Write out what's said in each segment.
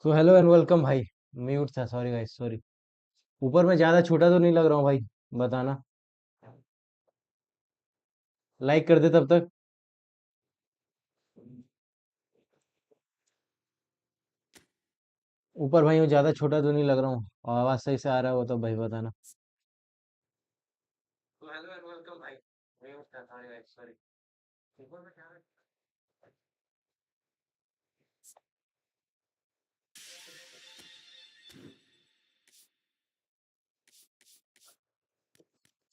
So hello and welcome भाई। Mute था, sorry भाई, सॉरी। ऊपर में ज्यादा छोटा तो नहीं लग रहा हूँ भाई? बताना। लाइक कर दे तब तक। ऊपर भाई, हूँ ज्यादा छोटा तो नहीं लग रहा हूँ? और आवाज सही से आ रहा हो तो भाई बताना। तो हेलो एंड वेलकम भाई। म्यूट था, सॉरी भाई, सॉरी। ऊपर में क्या है?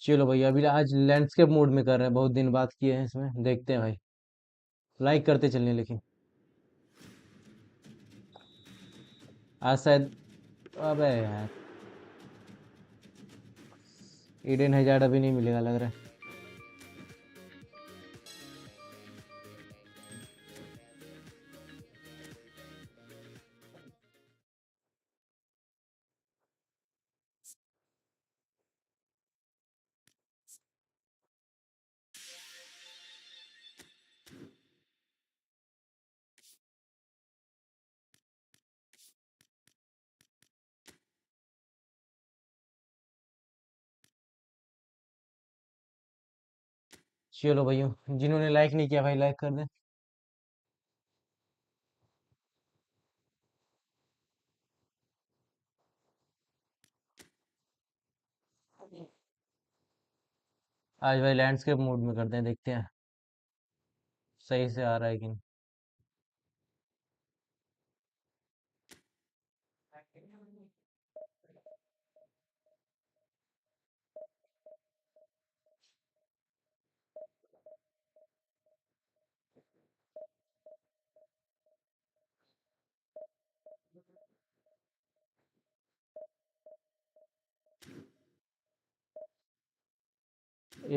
चलो भाई, अभी आज लैंडस्केप मोड में कर रहे हैं, बहुत दिन बाद किए हैं इसमें, देखते हैं भाई। लाइक करते चलने लेकिन। आज शायद। अबे यार, ईडन हजार अभी नहीं मिलेगा लग रहा है। चलो भाइयों, जिन्होंने लाइक नहीं किया भाई, लाइक कर दें। आज भाई लैंडस्केप मोड में करते हैं, देखते हैं सही से आ रहा है कि नहीं।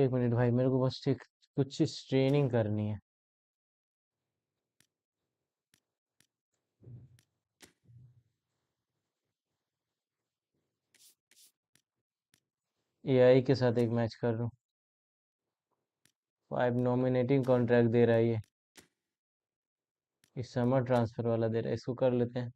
एक मिनट भाई, मेरे को बस ठीक कुछ ट्रेनिंग करनी है। एआई के साथ एक मैच कर रहा हूँ। 5 नॉमिनेटिंग कॉन्ट्रैक्ट दे रहा है ये। इस समर ट्रांसफर वाला दे रहा है, इसको कर लेते हैं।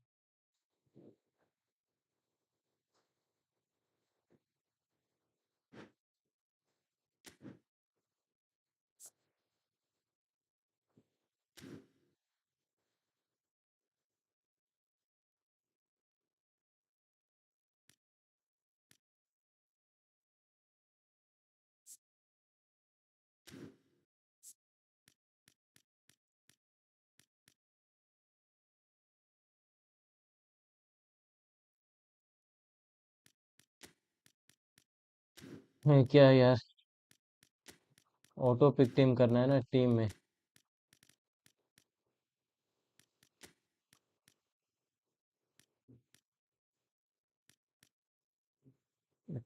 क्या है यार, ऑटो पिक टीम करना है ना टीम में।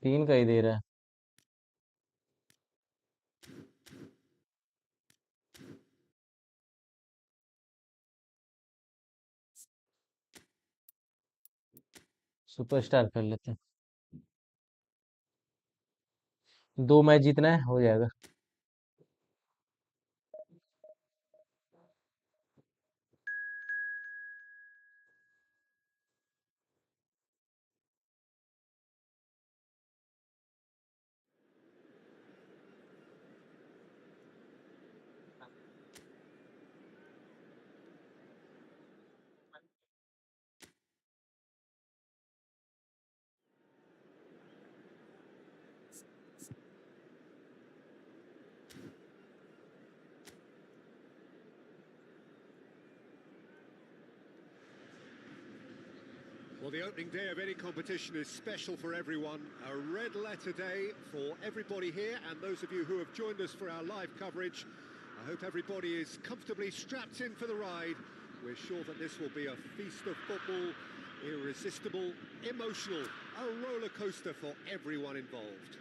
3 का ही दे रहा है। सुपरस्टार कर लेते हैं। 2 मैच जीतना है, हो जाएगा। Well, the opening day of any competition is special for everyone. A red letter day for everybody here and those of you who have joined us for our live coverage. I hope everybody is comfortably strapped in for the ride. We're sure that this will be a feast of football, irresistible, emotional, a roller coaster for everyone involved.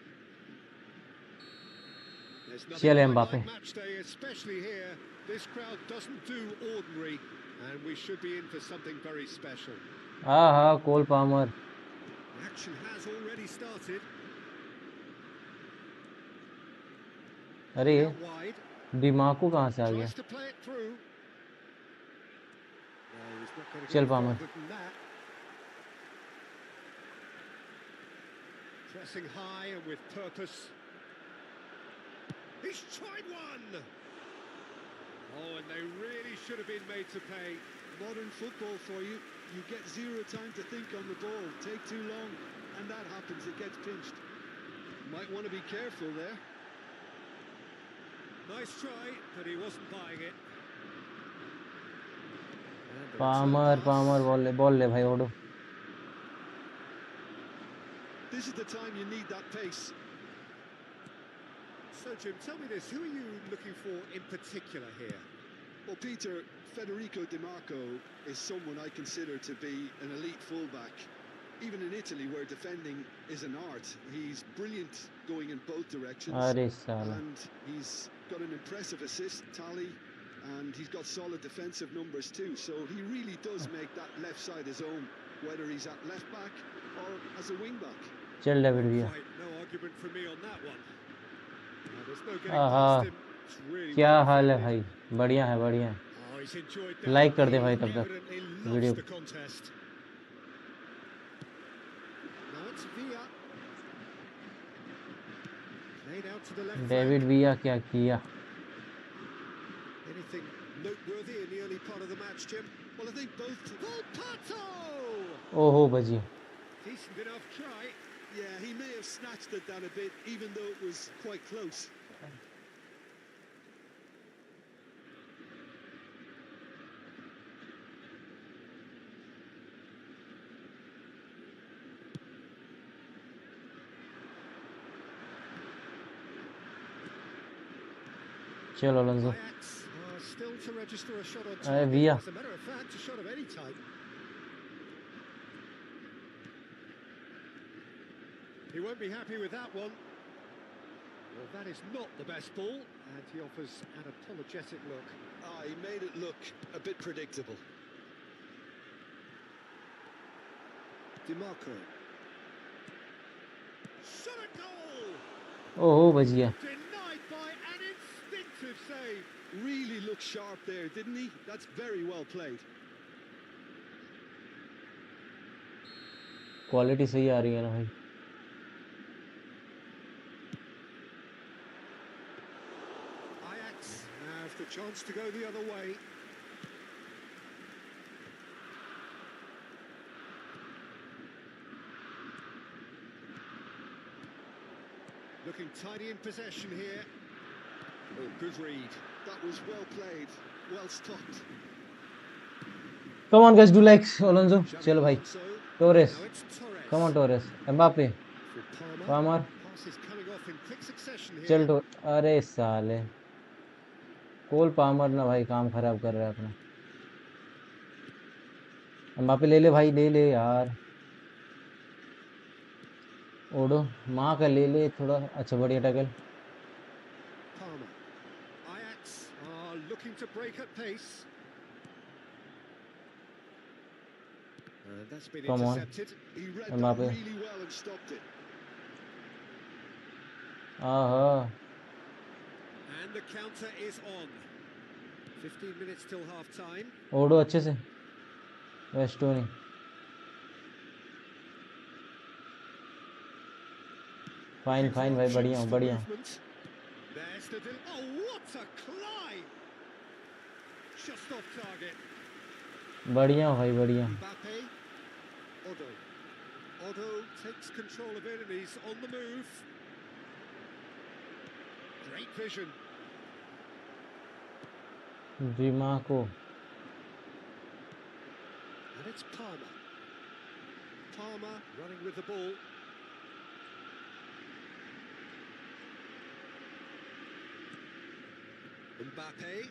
There's nothing चल quite Mbappe. like match day, especially here. This crowd doesn't do ordinary, and we should be in for something very special. हाँ हाँ, Cole Palmer. Action has already started. अरे, Playing out wide. दिमाग को कहाँ से आ गया? Tries to play it through. No, he's not going to get चल any Palmer. further than that. Pressing high and with purpose. He's tried one! Oh, and they really should have been made to pay. Modern football for you. You get zero time to think on the ball. Take too long, and that happens. It gets pinched. Might want to be careful there. Nice try, but he wasn't buying it. Palmer ball ले भाई ओडो. This is the time you need that pace. So, Jim, tell me this, who are you looking for in particular here? Well, Peter, Federico Di Marco is someone I consider to be an elite fullback. Even in Italy, where defending is an art, he's brilliant going in both directions. And he's got an impressive assist tally, and he's got solid defensive numbers too. So he really does make that left side his own, whether he's at left back or as a wing back. चल David भैया. No argument from me on that one. There's no getting past him. It's really क्या हाल है भाई? बढ़िया है बढ़िया. Oh, he's enjoyed that. Like कर दे भाई तब तक Evidently video. loves the contest. Now it's Villa. Played out to the left. David भैया क्या किया? Anything noteworthy in the early part of the match, Jim? Well, I think both. Volpato! ओहो बजी. Decent enough try. Yeah, he may have snatched it down a bit, even though it was quite close. चलो Alonso. Ajax are still to register a shot on अरे target. भैया. As a matter of fact, a shot of any type. He won't be happy with that one. Well, that is not the best ball, and he offers an apologetic look. He made it look a bit predictable. Di Marco. Shot a goal! ओहो बजिया. Denied by an instinctive save. Really looked sharp there, didn't he? That's very well played. Quality सही आ रही है ना भाई. Ajax have the chance to go the other way. Looking tidy in possession here. Oh, good read. That was well played, well stopped. Come on guys, do likes Alonso. चलो भाई. Torres. Now it's Torres. Come on Torres. Mbappe. For Palmer. Palmer. Passes coming off in quick succession here. चल तो अरे साले. Cole Palmer ना भाई काम खराब कर रहा है अपना. एम्बापे ले ले भाई ले ले यार. ओडो माँ का ले ले थोड़ा. अच्छा बढ़िया tackle. Palmer. Ajax are looking to break at pace. That's been Come on. intercepted. He read Mbappe. that really well and stopped it. हाँ. And the counter is on. 15 minutes till half time. ओडो अच्छे से. वेस्टोनी. Fine fine भाई बढ़िया हूँ बढ़िया. There's the oh, what a climb! Just off target. बढ़िया हूँ भाई बढ़िया. Mbappe. Odo. Odo takes control of it and he's on the move. Great vision. Dimarco. And it's Palmer. Palmer running with the ball. Mbappe.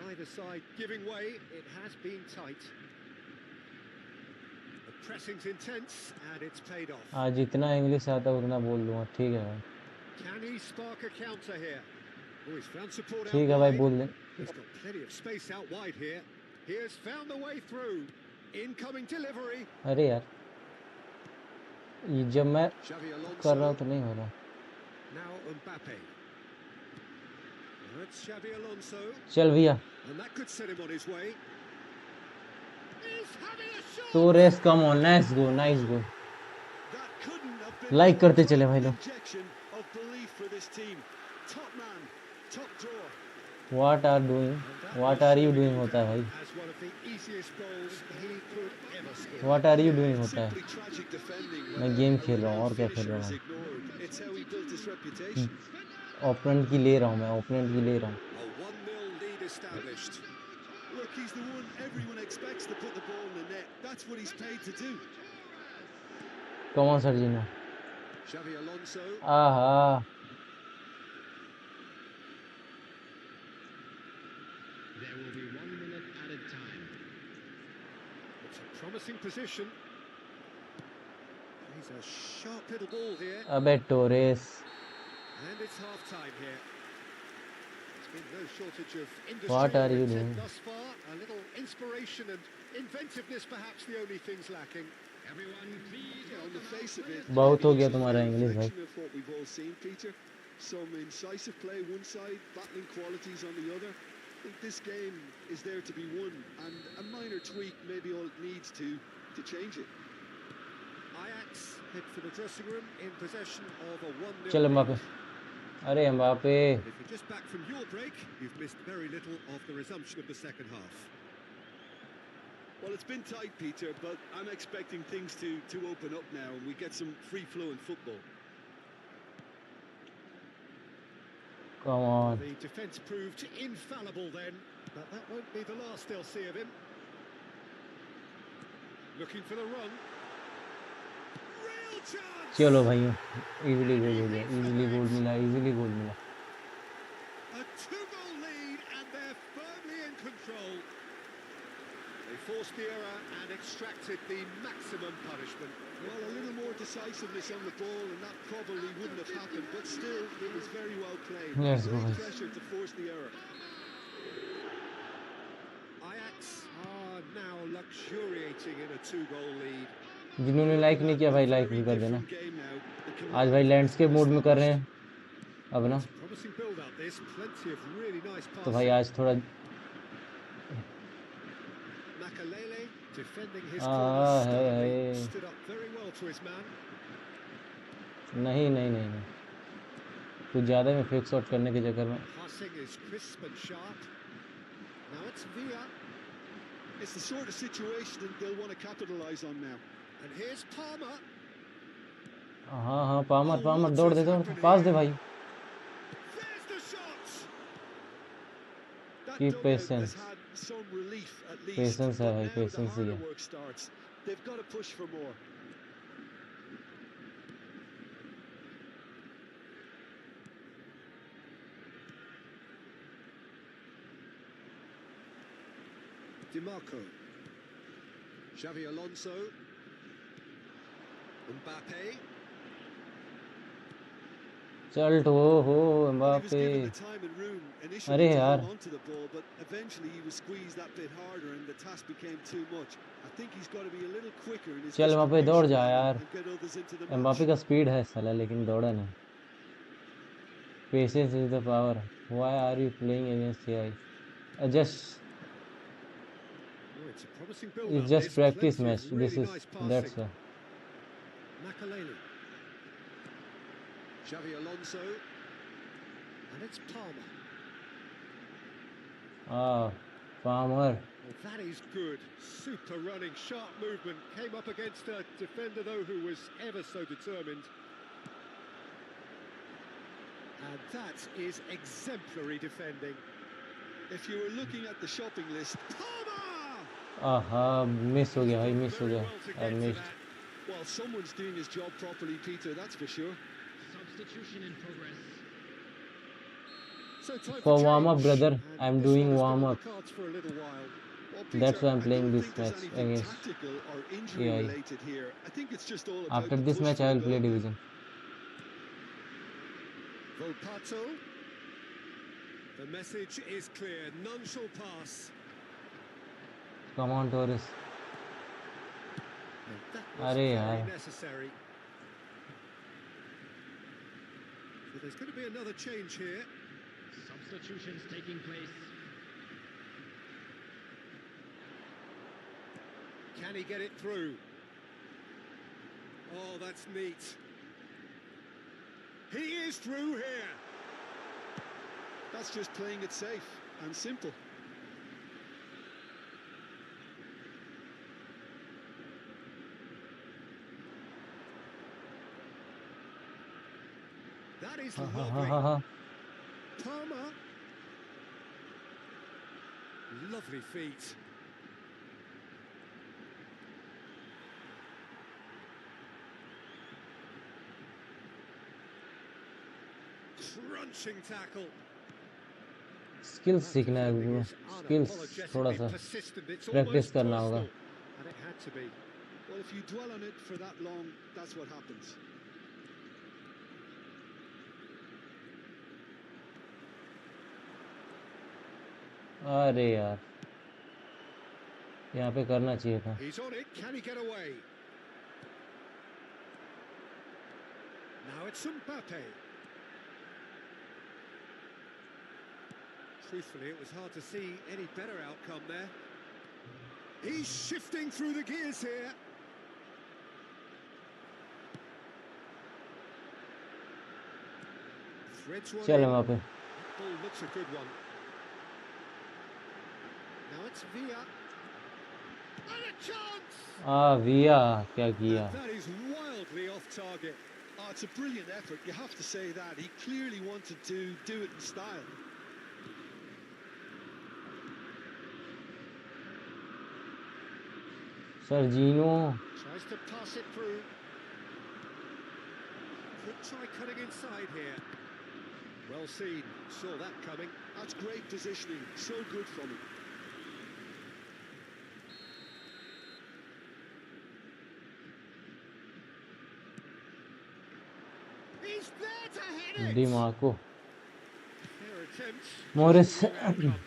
Neither side giving way. It has been tight. The pressing's intense and it's paid off. आज जितना English आता है उतना बोल दूँगा. ठीक है भाई. Can he spark a counter here? Oh, he's found support out ठीक है भाई wide. बोल दे. He's got plenty of space out wide here. He has found the way through. Incoming delivery. अरे यार ये जब मैं Xavi कर रहा हूँ Alonso. तो नहीं हो रहा. Now Mbappe. That's Xavi Alonso. चल भैया. And that could set him on his way. He's having a shot. Torres, come on, nice goal, nice goal. That couldn't have been like करते more चले भाई an लोग. injection of belief for this team. Top man, top draw. What are doing? And that What will are you surely doing go होता है down भाई. as one of the easiest goals he could ever score. What are you Yeah, doing it's होता है. simply tragic defending when मैं a game खेल रहा हूँ renowned और क्या खेल finisher रहा is हूँ ignored. It's how he built his भाई. reputation. ओपोनेंट की ले रहा हूँ मैं. ओपोनेंट की ले रहा हूँ. A 1-0 lead established. Look, he's the one everyone expects to put the ball in the net. That's what he's paid to do. कौन सर्जिनो. Xavi Alonso. आहा. There will be 1 minute added time. It's a promising position. He's a sharp little ball here. अबे Torres. And it's half-time here. There's been no shortage of What are industry you or doing? intent thus far. A little inspiration and inventiveness perhaps the only things lacking. Everyone, please. Yeah, on the face of it, बहुत हो maybe गया it's a तुम्हारा fair English भाई. reflection of what we've all seen, Peter. Some incisive play one side, battling qualities on the other. I think this game is there to be won, and a minor tweak maybe all it needs to change it. Ajax head for the dressing room in possession of a 1-0 चल lead. Mbappe. अरे Mbappe. But if you're just back from your break, you've missed very little of the resumption of the second half. Well, it's been tight, Peter, but I'm expecting things to open up now and we get some free flow in football. Come on. The defence proved infallible then, but that won't be the last they'll see of him. Looking for the run. Real chance! चलो भाइयों. Easily गोल हो गया. Easily गोल मिला. Easily गोल मिला. A two-goal lead and they're firmly in control. They forced the error and extracted the maximum punishment. Well, a little more decisiveness on the ball and that probably wouldn't have happened, but still, it was very well played. Let's go, Great guys. pressure to force the error. Ajax are now luxuriating in a two-goal lead. जिन्होंने like नहीं किया भाई like भी कर देना. Different game now. The आज command भाई has landscape been mode में कर रहे established. हैं अब ना. It's a promising build-up this, plenty of really nice तो भाई passing. आज थोड़ा Makalele defending his है corner stubbornly, है. stood up very well to his man. नहीं नहीं नहीं नहीं. कुछ ज़्यादा में फेक शॉट करने के चक्कर में. Passing is crisp and sharp. Now it's Villa, It's the sort of situation that they'll want to capitalise on now. and here's Palmer. हाँ हाँ पामर Oh, पामर what दौड़ has दे दौड़. happened pass they here? भाई. There's the shot! That Keep dugout patience. has had some relief at least. Patience है but भाई. now the Patience he harder है. work starts. They've got to push for more. DiMarco. Xavi Alonso. Mbappe. चल तो हो Well, he was Mbappe. given the time and room initially अरे to यार. hold on to the ball, but eventually he was squeezed that bit harder and the task became too much. I think he's got to be a little quicker in his चल Mbappe दौड़ distribution जा now यार. and get others into the match. Mbappe का speed है साला लेकिन दौड़ा नहीं. Patience is the power. Why are you playing against AI? Just Oh, it's a promising it's build-up just this, practice plenty match. of This really is nice passing. that's why. Makalele. Xavi Alonso. And it's Palmer. Ah, Palmer. Well, that is good. Super running, sharp movement. Came up against a defender, though, who was ever so determined. And that is exemplary defending. If you were looking at the shopping list, Palmer! आहा miss हो गया भाई. Done miss हो very गया. well to I get to missed. that. Well, someone's doing his job properly, Peter, that's for sure. Substitution in progress. So time For for warm up, change. brother. And I'm this doing one has been warm on up. the cards for a little while. Well, That's Peter, why I'm I playing don't this think there's match anything against tactical or injury AI. related here. I think it's just all about After the this push match, for I a will play goal. division. Volpato. The message is clear. None shall pass. Come on, Torres. And that was अरे very यार. necessary. So there's going to be another change here. Substitutions taking place. Can he get it through? Oh, that's neat. He is through here. That's just playing it safe and simple. That is हाँ हाँ हाँ lovely. हाँ हाँ Palmer. Lovely feet. Crunching tackle. Skills That सीखना है defending bro, is skills थोड़ा unapologetically सा persistent. It's practice almost करना होगा. personal. And it had to be. Well, if you dwell on it for that long, that's what happens. अरे यार, यहाँ पे करना चाहिए था. He's on it. Can he get away? Now it's Mbappe. Truthfully, it was hard to see any better outcome there. He's shifting through the gears here. Threads one चल in. वहाँ पे. Ball looks a good one. Now it's Villa. And a chance! विया क्या And किया. that is wildly off target. Oh, it's a brilliant effort, you have to say that. He clearly wanted to do it in style. सर्जीनो. Tries to pass it through. Could try cutting inside here. Well seen. Saw that coming. That's great positioning, so good from him. He's there to hit it! Dimarco. Fair attempt. Morris. Just the wrong outcome.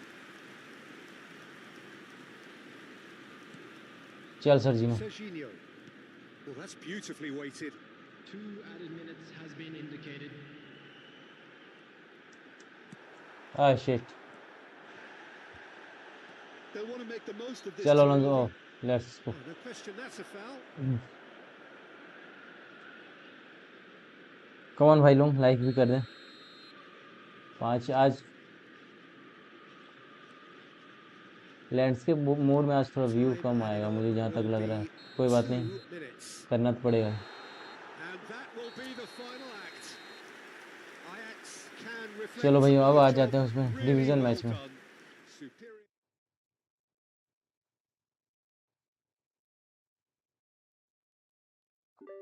चल Serginho. Serginho. Well, that's beautifully weighted. 2 added minutes has been indicated. Shit. They'll want to make the most of this चल ओलोंजो, turnover. Let's go. Oh, no question that's a foul. कमान भाई लोग like भी कर दें. 5 आज landscape mode में आज थोड़ा व्यू Time कम added आएगा on मुझे जहाँ तक will लग रहा है. be कोई बात 2 नहीं, minutes. करना तो पड़ेगा. And that will be the final act. Ajax can reflect चलो भाई, on अब their आ job. जाते हैं उसमें Really डिवीजन well मैच में. done. Superior.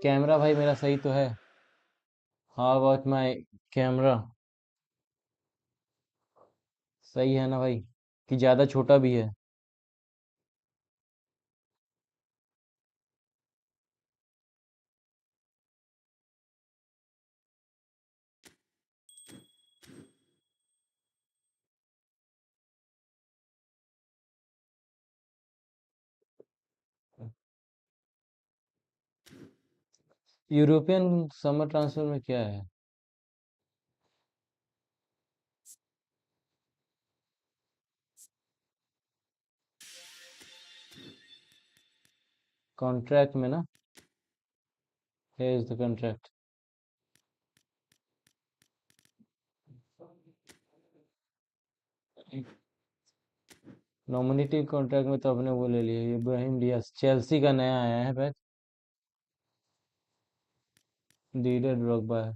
कैमरा भाई मेरा सही तो है. How about my camera? सही है ना भाई, कि ज़्यादा छोटा भी है? यूरोपियन समर ट्रांसफर में क्या है? कॉन्ट्रैक्ट में ना, here is the contract. Nominative contract में तो अपने वो ले लिए, इब्राहिम डियास चेल्सी का नया आया है पैक. डीडर ड्रॉगबा है.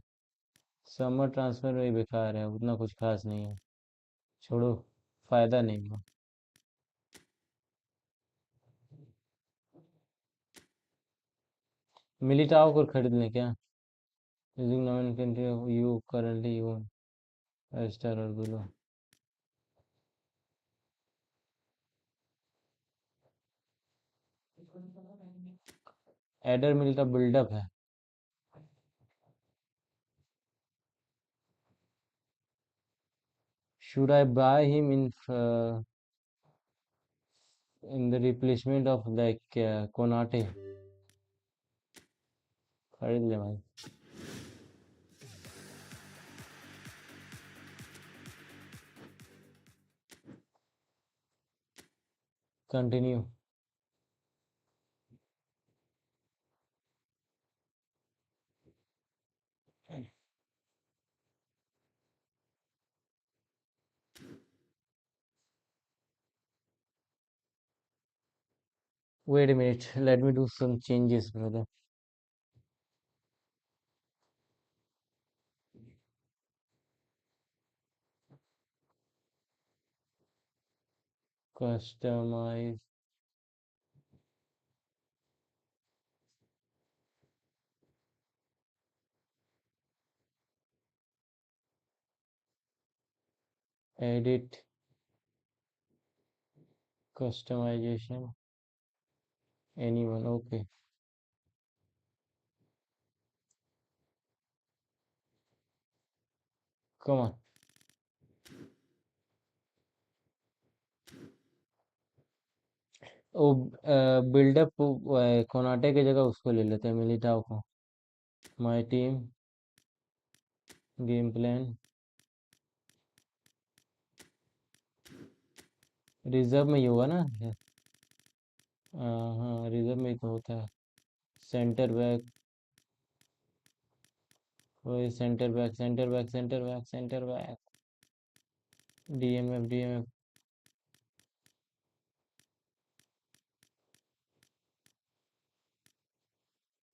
समर ट्रांसफर में ही बेकार है, उतना कुछ खास नहीं है. छोड़ो, फायदा नहीं है. मिलिटाओ को खरीद लें क्या? Using non country you currently you star और बिलो. एडर मिल्टा बिल्डअप है. Should I buy him in the replacement of like Konate? खरीद ले भाई. Continue. Wait a minute, let me do some changes, brother. Customize. Edit. Customization. Anyone. Okay. Come on. ओ buildup Konate की जगह उसको ले लेते हैं, मिलिटाओ को. My team. Game plan. Reserve में ही होगा ना. हाँ, रिजर्व में ही तो होता है. Centre back. वही centre back, centre back, centre back, centre back. DMF, DMF.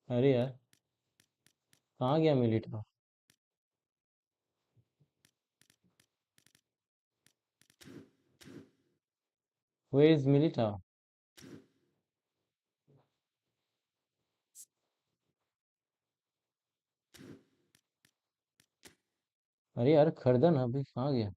अरे यार, कहाँ गया मिलिटाओ? Where is Militão? अरे यार, खरीदा ना अभी, कहाँ गया?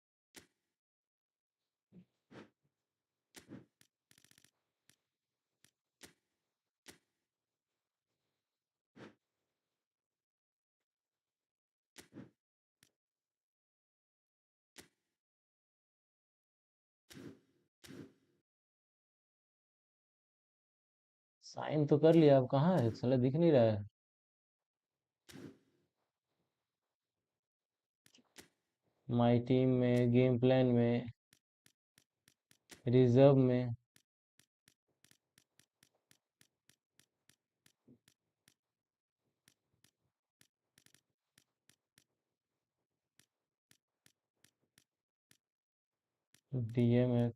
साइन तो कर लिया, अब कहाँ है साला, दिख नहीं रहा है. माय टीम में, गेम प्लान में, रिजर्व में. डीएमएफ.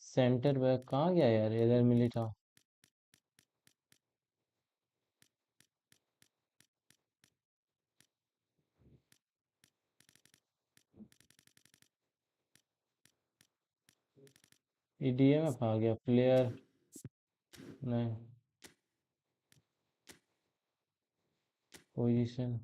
सेंटर बैक कहाँ गया यार, इधर मिलिटाओ. डीएमएफ आ गया. प्लेयर. नहीं. पोजीशन.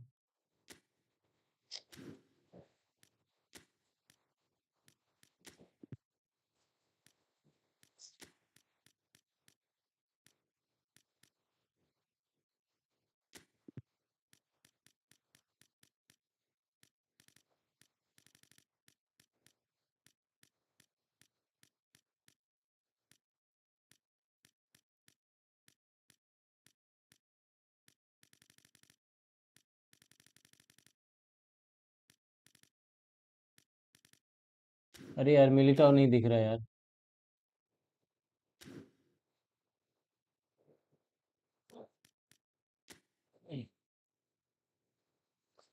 अरे यार, मिलिटाओ नहीं दिख रहा यार.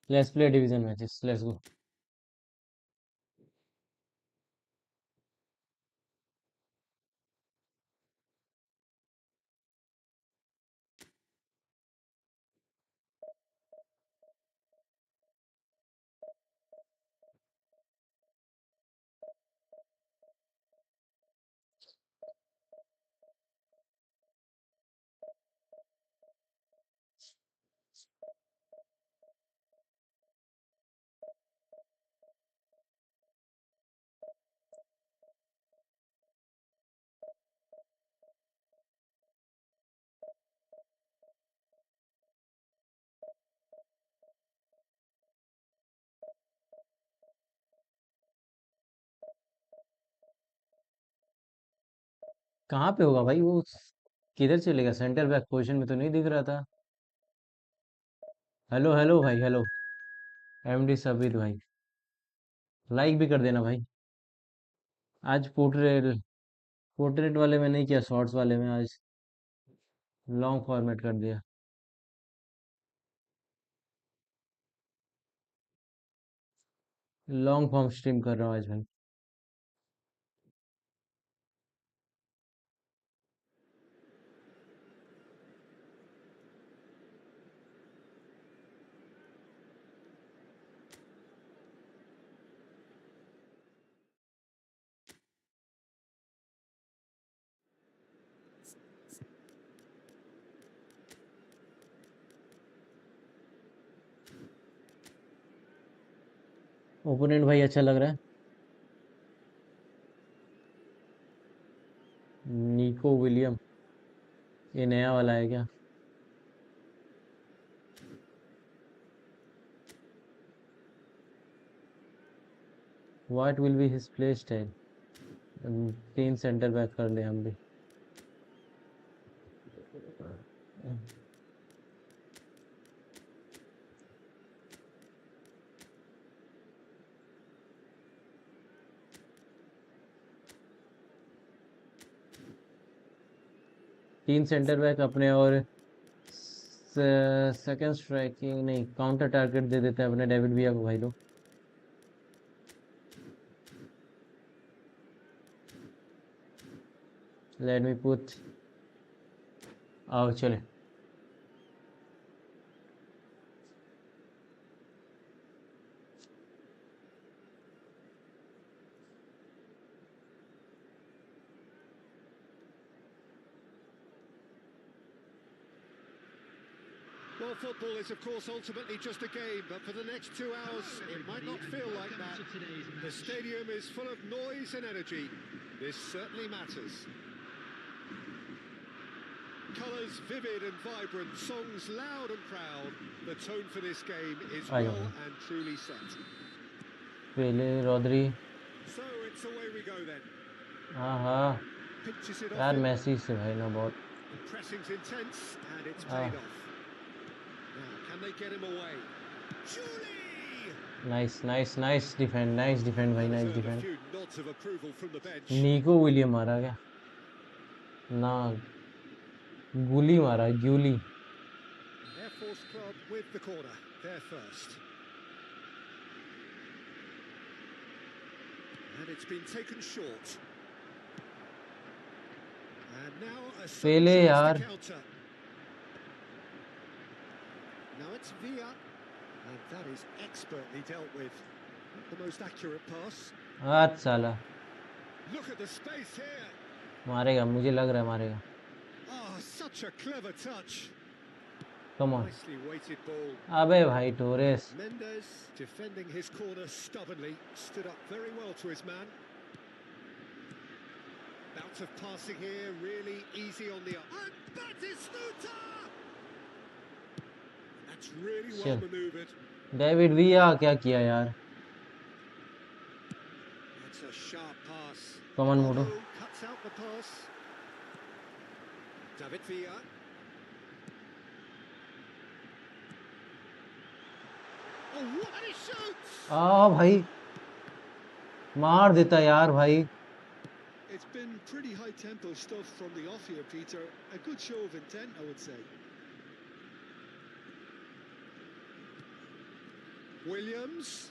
Let's play division matches, let's go. कहाँ पे होगा भाई वो? किधर चलेगा? सेंटर बैक पोजीशन में तो नहीं दिख रहा था. हेलो हेलो भाई, हेलो. एमडी सबीर भाई, लाइक भी कर देना भाई. आज पोर्ट्रेट, पोर्ट्रेट वाले में नहीं किया, शॉर्ट्स वाले में आज लॉन्ग फॉर्मेट कर दिया. लॉन्ग फॉर्म स्ट्रीम कर रहा हूँ आज भाई. ओपोनेंट भाई अच्छा लग रहा है। निको विलियम, ये नया वाला है क्या? What will be his play style? 3 centre back कर ले हम भी। 3 सेंटर बैक अपने, और सेकंड स्ट्राइकिंग नहीं, काउंटर टारगेट दे देते हैं अपने डेविड विया को भाई लोग। लेट मी पुट, आओ चले। Well, football is, of course, ultimately just a game, but for the next 2 hours, it might not feel like that. The stadium is full of noise and energy. This certainly matters. Colours vivid and vibrant, songs loud and proud. The tone for this game is आ well जाओ। and truly set. Pele, Rodri. So it's away we go then. हाँ हाँ, Pinches it off यार him. Massey से भाई ना बहुत। The pressing's intense and it's हाँ, paid off. Now, can they get him away? Julie! Nice defend भाई, Well, he's nice earned a defend. few nods of approval from the bench. निको William मारा क्या? ना, गुली मारा, ग्यूली। Air Force Club with the corner. They're first. And it's been taken short. And now a sudden Pele chance to यार। counter. Now it's Villa. And that is expertly dealt with. Not the most accurate pass. आज साला Look at the space here. मारेगा, मुझे लग रहा है मारेगा। Oh, such a clever touch. Come on. Nicely weighted ball. अबे भाई Torres. Mendes defending his corner stubbornly, stood up very well to his man. Bout of passing here, really easy on the up. And Batistuta! That's really well चल, manoeuvred. David Villa क्या किया यार? That's a sharp pass. Come on मोटो। Bono cuts out the pass. David Villa. Oh, what? And he shoots! आ भाई, मार देता यार भाई। It's been pretty high tempo stuff from the off here, Peter. A good show of intent, I would say. Williams.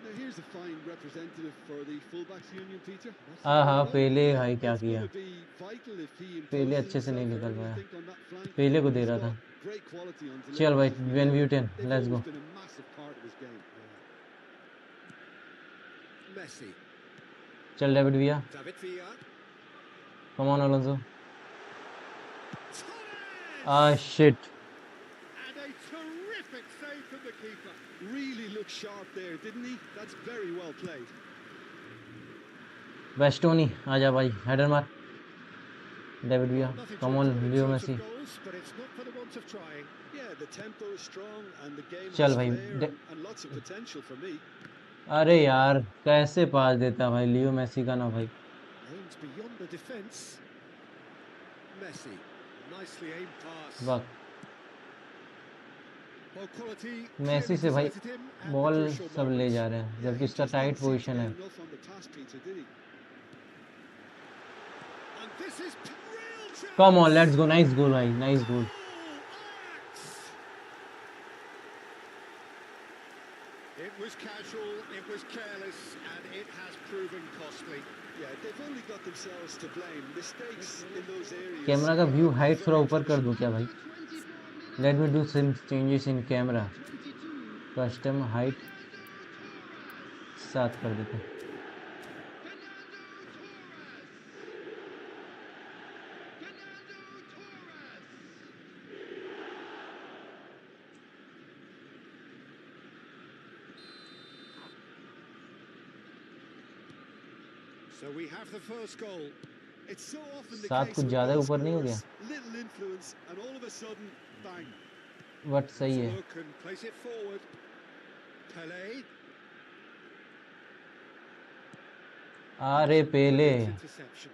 Now here's a fine representative for the fullbacks union, Peter. हाँ हाँ, पेले Yeah, भाई क्या it's किया? going to be vital if he Pele imposes अच्छे से नहीं himself निकल early, I पाया। think, on that flank. पेले को दे He's रहा got था। great quality on चल भाई, deliveries, as we when know. view 10, They've let's always go। been a massive part of his game. Messi. चल डेविड विया, David Villa. Come on Alonso. Torres! Shit. And a terrific save from the keeper. Really looked sharp there, didn't he? That's very well played. वेस्टोनी आजा भाई, header मार। David Villa, Well, nothing to come on record in Leo terms of Messi. goals, but it's not for the want of trying. Yeah, the tempo is strong and the game चल has भाई flair and lots of potential for me. अरे यार कैसे पास देता भाई Leo Messi का ना भाई। Aims beyond the defence. Messi. Nicely aimed pass. वाह, Well, quality मेसी clearly से भाई deserted him at the ball crucial सब ले moment. जा रहे हैं, Yeah, जबकि he इसका just tight didn't settle position है। down enough on the pass, Peter, did he? And this is real chance. Come on, let's go, nice goal भाई, nice goal. It was casual, it was careless, and it has proven costly. Yeah, they've only got themselves to blame. Mistakes in those areas. Camera का view are height थोड़ा very ऊपर कर crucial. दूं क्या भाई? Let me do some changes in camera. Custom height 7 कर देते हैं। So we have the first goal. It's so often the सात case कुछ with ज्यादा goal ऊपर नहीं हो गया, scorers, little influence, and all of a sudden, bang. But Has सही a है. look and plays it forward. Pele. अरे पेले. Brilliant interception.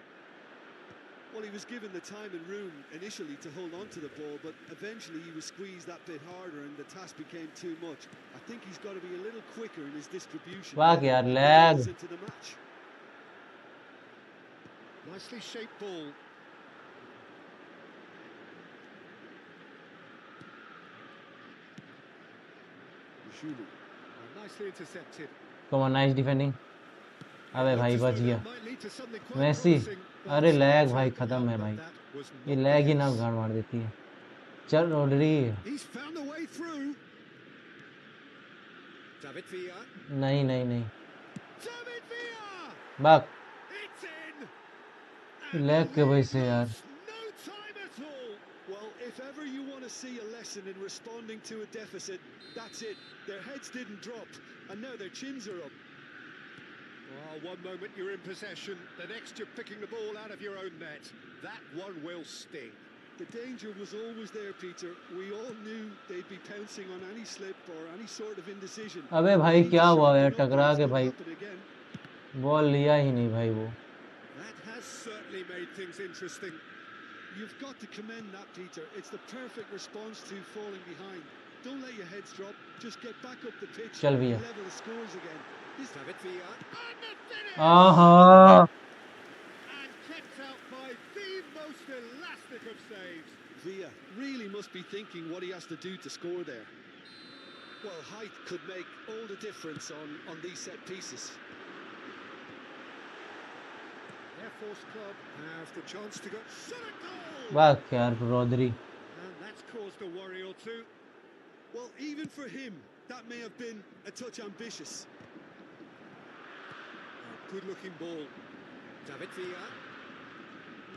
Well, he was given the time and room initially to hold on to the ball, but eventually he was squeezed that bit harder and the task became too much. I think he's got to be a little quicker in his distribution. वाह यार, lag. Into the match. Nicely shaped ball. Julu. Nicely intercepted. Come on, nice defending. अबे भाई बच गया. Might lead to something quite Messi. promising, but अरे lag trying भाई to खत्म है help, भाई. but that was ये not लैग the ही ना case. गाड़ मार देती है. चल रोडरी. He's found a way through. David Villa. नहीं नहीं नहीं. David Villa. बाक. It's in. And लैग के वजह से leave यार. lost no time at all. Well, if ever you want to see a lesson in responding to a deficit, that's it. Their heads didn't drop, and now their chins are up. Well, one moment you're in possession, the next you're picking the ball out of your own net. That one will sting. The danger was always there, Peter. We all knew they'd be pouncing on any slip or any sort of indecision. अबे भाई क्या हुआ यार, Sharpen up, टकरा it's के gonna भाई happen again. Ball लिया ही नहीं भाई वो. That has certainly made things interesting. You've got to commend that, Peter. It's the perfect response to falling behind. Don't let your heads drop. Just get back up the pitch चल and भैया. level the scores again. This David Villa. And the finish! आहा. And kept out by the most elastic of saves. Villa really must be thinking what he has to do to score there. Well, height could make all the difference on these set pieces. Air Force Club have the chance to go. Shot a goal! बाक यार रोडरी. And that's caused a worry or two. Well, even for him, that may have been a touch ambitious. A good-looking ball. David Villa.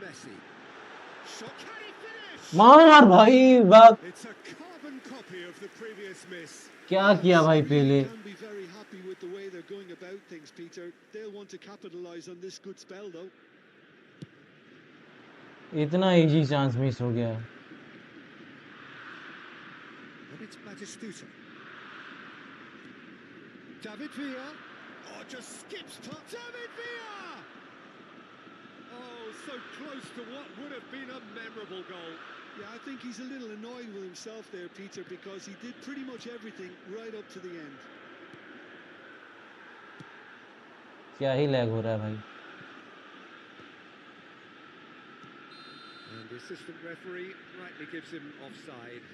Messi. Shot. Can he finish? मार भाई बाक. It's a carbon copy of the previous miss. क्या किया भाई पेले. Can be very happy with the way they're going about things, Peter. They'll want to capitalize on this good spell, though. इतना easy chance miss हो गया. And it's Batistuta. David Villa. Oh, just skips past. David Villa! Oh, so close to what would have been a memorable goal. Yeah, I think he's a little annoyed with himself there, Peter, because he did pretty much everything right up to the end. क्या ही lag हो रहा है भाई. And the assistant referee rightly gives him offside.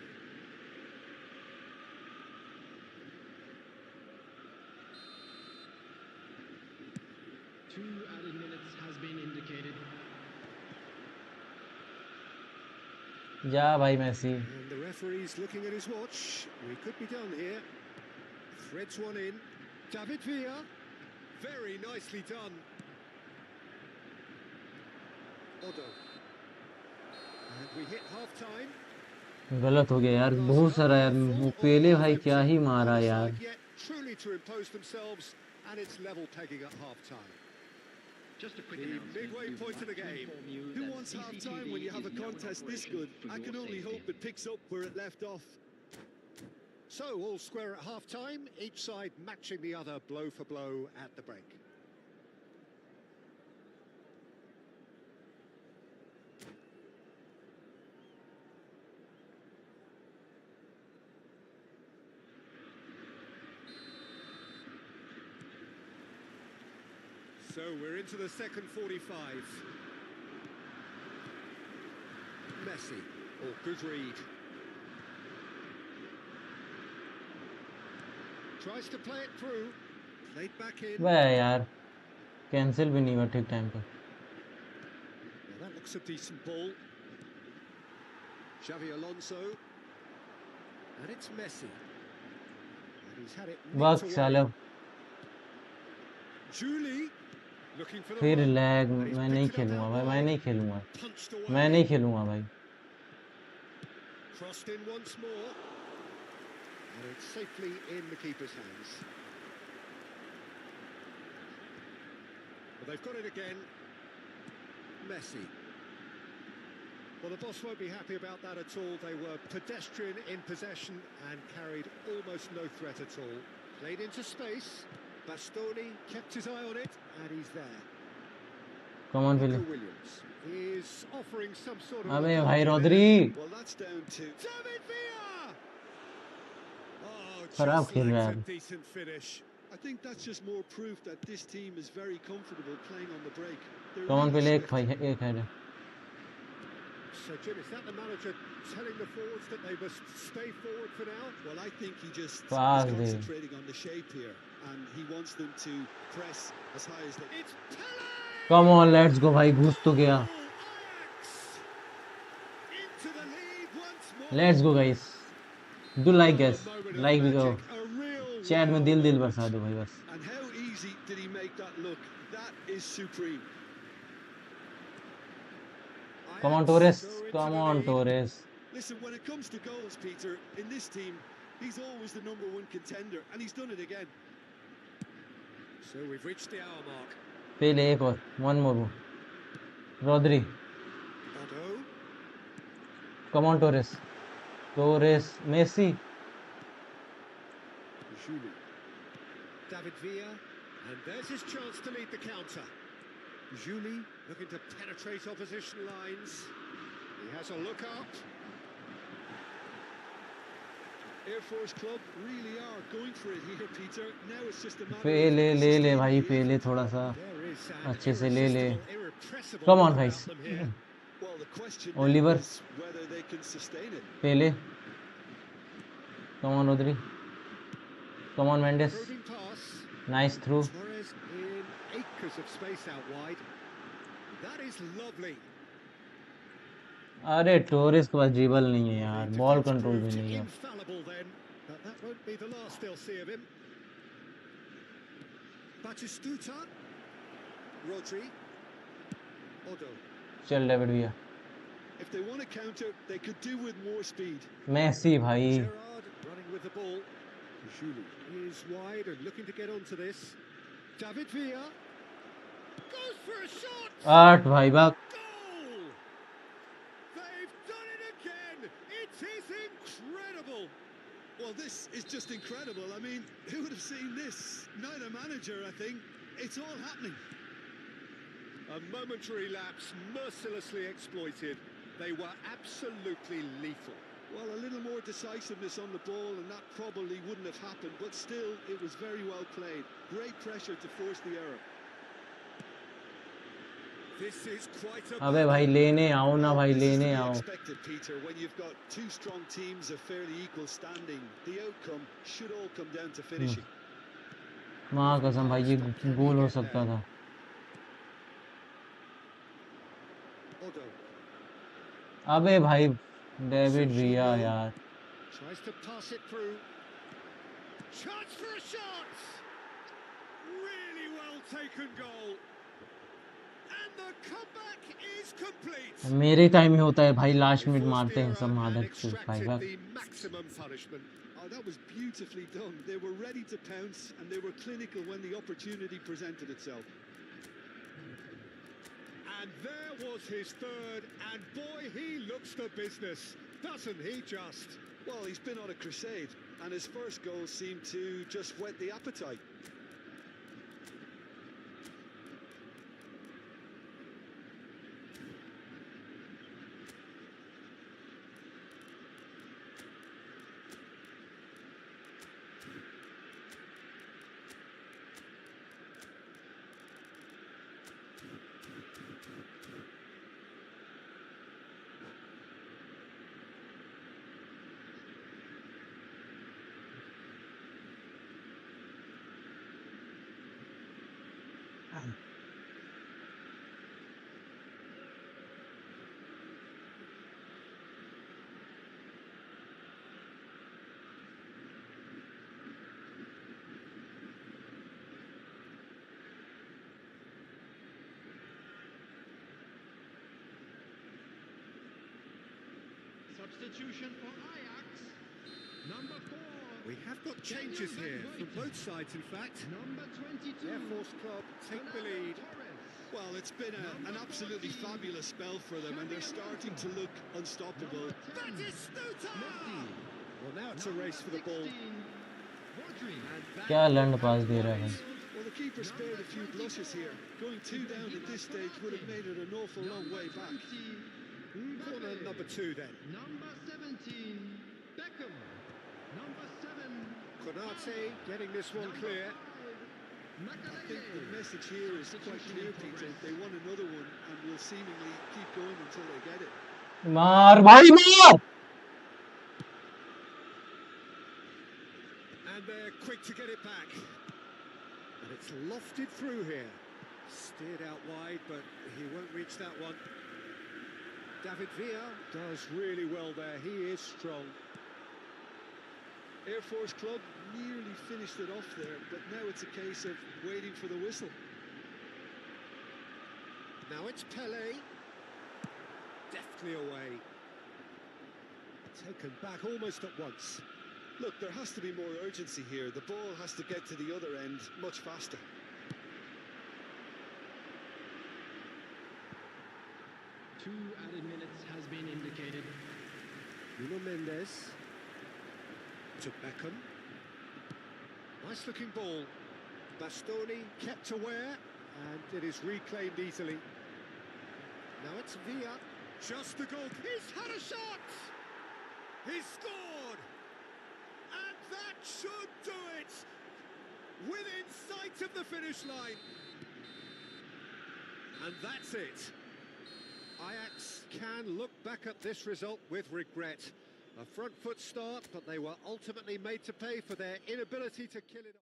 Two added minutes has been indicated. जा भाई Messi. And the referee's looking at his watch. We could be done here. Threads one in. David Villa. Very nicely done. Odo. And we hit half-time. गलत हो गया यार, बहुत सारा यार. वो पेले भाई क्या ही मारा यार. Truly to impose themselves, and it's level pegging at half-time. Just a quick The announcement. midway point of the game. Who wants half-time when you have a contest this good? I can only hope it picks up where it left off. So, all square at half-time, each side matching the other blow for blow at the break. So, we're into the second 45. Messi. Oh, good read. Tries to play it through. Played back in. वह यार cancel भी नहीं हुआ ठीक time पर. Well, that looks a decent ball. Xavi Alonso. And it's Messi. And he's had it वक्त nicked साला. away. Julie. Looking for the फिर run. लैग. And he's मैं picked नहीं it up खेलूंगा out भाई, मैं wide. नहीं खेलूंगा. Punched मैं away. नहीं खेलूंगा भाई. Crossed in once more. And it's safely in the keeper's hands. But they've got it again. Messi. Well, the boss won't be happy about that at all. They were pedestrian in possession and carried almost no threat at all. Played into space. Bastoni kept his eye on it, and he's there. Come on, Philly. Williams is offering some sort of... अबे भाई रोद्री Well, that's down to David Villa! Oh, खराब just खेल रहा lacks है a decent finish. I think that's just more proof that this team is very comfortable playing on the break. They're Come on, really Philly. एक swift. भाई एक है So, Jim, is that the manager telling the forwards that they must stay forward for now? Well, I think he just Pass is they concentrating on the shape here, and he wants them to press as high as they. It's Pele! Come on, let's go भाई घुस तो गया Ajax into the lead once more. let's go guys do like Oh, a guys moment of like भी करो magic, a real chat में wow दिल moment. बरसा दो भाई बस And how easy did he make that look? That is supreme. come on Ajax Torres go into come the on lead. Torres Listen, when it comes to goals, Peter, in this team, he's always the #1 contender, and he's done it again. So we've reached the hour mark. पहले एक और one more रोद्री Otto, come on Torres Messi Juli, David Villa, and there's his chance to lead the counter. Juli looking to penetrate opposition lines. He has a look up. Air Force Club really are going for it here, Peter. Now it's just a matter पहले of ले sustaining भाई the पहले effort. थोड़ा सा There is an अच्छे से ले ले irresistible, irrepressible come on look guys about them here. Well, the question Oliver. now is whether they can sustain it. पहले come on रोद्री come on Mendes Probing pass. nice through Torres in acres of space out wide. That is lovely. अरे Torres के पास dribble नहीं है Well, यार the ball defence control भी proved नहीं है infallible then, but that won't be the last they'll see of him. Batistuta, Rodri, Otto. चल David भैया If they want to counter, they could do with more speed. Messi भाई Gerrard running with the ball. Juli is wide and looking to get onto this. David Villa goes for a shot. 8 भाई भाग Goal! They've done it again. It is incredible. Well, this is just incredible. I mean, who would have seen this? Not a manager, I think. It's all happening. A momentary lapse mercilessly exploited. They were absolutely lethal. Well, a little more decisiveness on the ball, and that probably wouldn't have happened. But still, it was very well played. Great pressure to force the error. This is quite a अबे भाई लेने आओ ना भाई This is to लेने be आओ expected, Peter, when you've got two strong teams of fairly equal standing. The outcome should all come down to finishing. माँ कसम भाई ये गोल हो सकता था Otto अबे भाई डेविड भैया यार tries to pass it through. Chance for a shot. Really well taken goal. And the comeback is complete. मेरे टाइम में होता है भाई लास्ट They मिनट forced मारते the हैं error सब and मादक चूत भाई extracted भाग the maximum punishment. Oh, that was beautifully done. They were ready to pounce, and they were clinical when the opportunity presented itself. And there was his third, and boy, he looks the business, doesn't he just? Well, he's been on a crusade, and his first goal seemed to just whet the appetite. Substitution for Ajax. Number 4. We have got changes here from both sides, in fact. Number 22. Air Force Club take the lead. Torres. Well, it's been an absolutely fabulous spell for them, and they're starting to look unstoppable. That is Stuta! Well, now it's a race for the ball. क्या लंड पास दे रहा है भाई. Well, the keeper spared a few blushes here. Going two down at this stage would have made it an awful long way back. Corner number 2 then. Number 17, Beckham. Number 7, Konate getting this one clear. I think the message here is quite clear, Peter. They want another one and will seemingly keep going until they get it. मार भाई मार. And they're quick to get it back. And it's lofted through here. Steered out wide, but he won't reach that one. David Villa does really well there. He is strong. Air Force Club nearly finished it off there, but now it's a case of waiting for the whistle. Now it's Pele. Deftly away. Taken back almost at once. Look, there has to be more urgency here. The ball has to get to the other end much faster. Two added minutes has been indicated. Nuno Mendes to Beckham. Nice looking ball. Bastoni kept aware, and it is reclaimed easily. Now it's Villa. Just the goal. He's had a shot! He's scored! And that should do it! Within sight of the finish line. And that's it. Ajax can look back at this result with regret. A front foot start, but they were ultimately made to pay for their inability to kill it.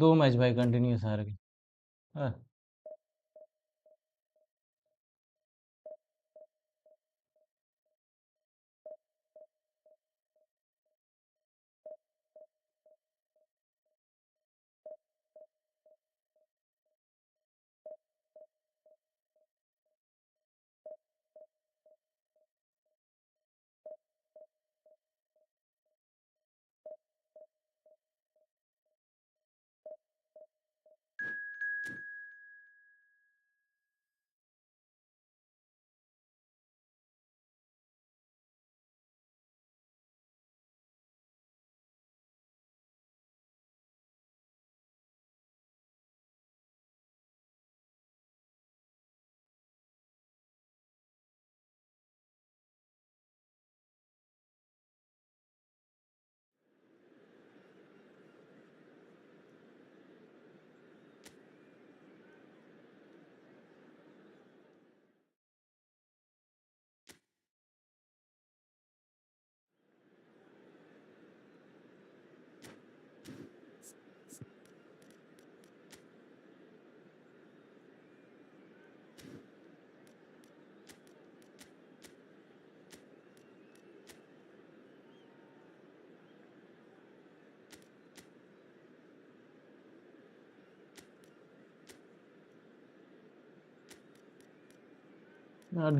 दो match भाई continuous हार गए. हाँ.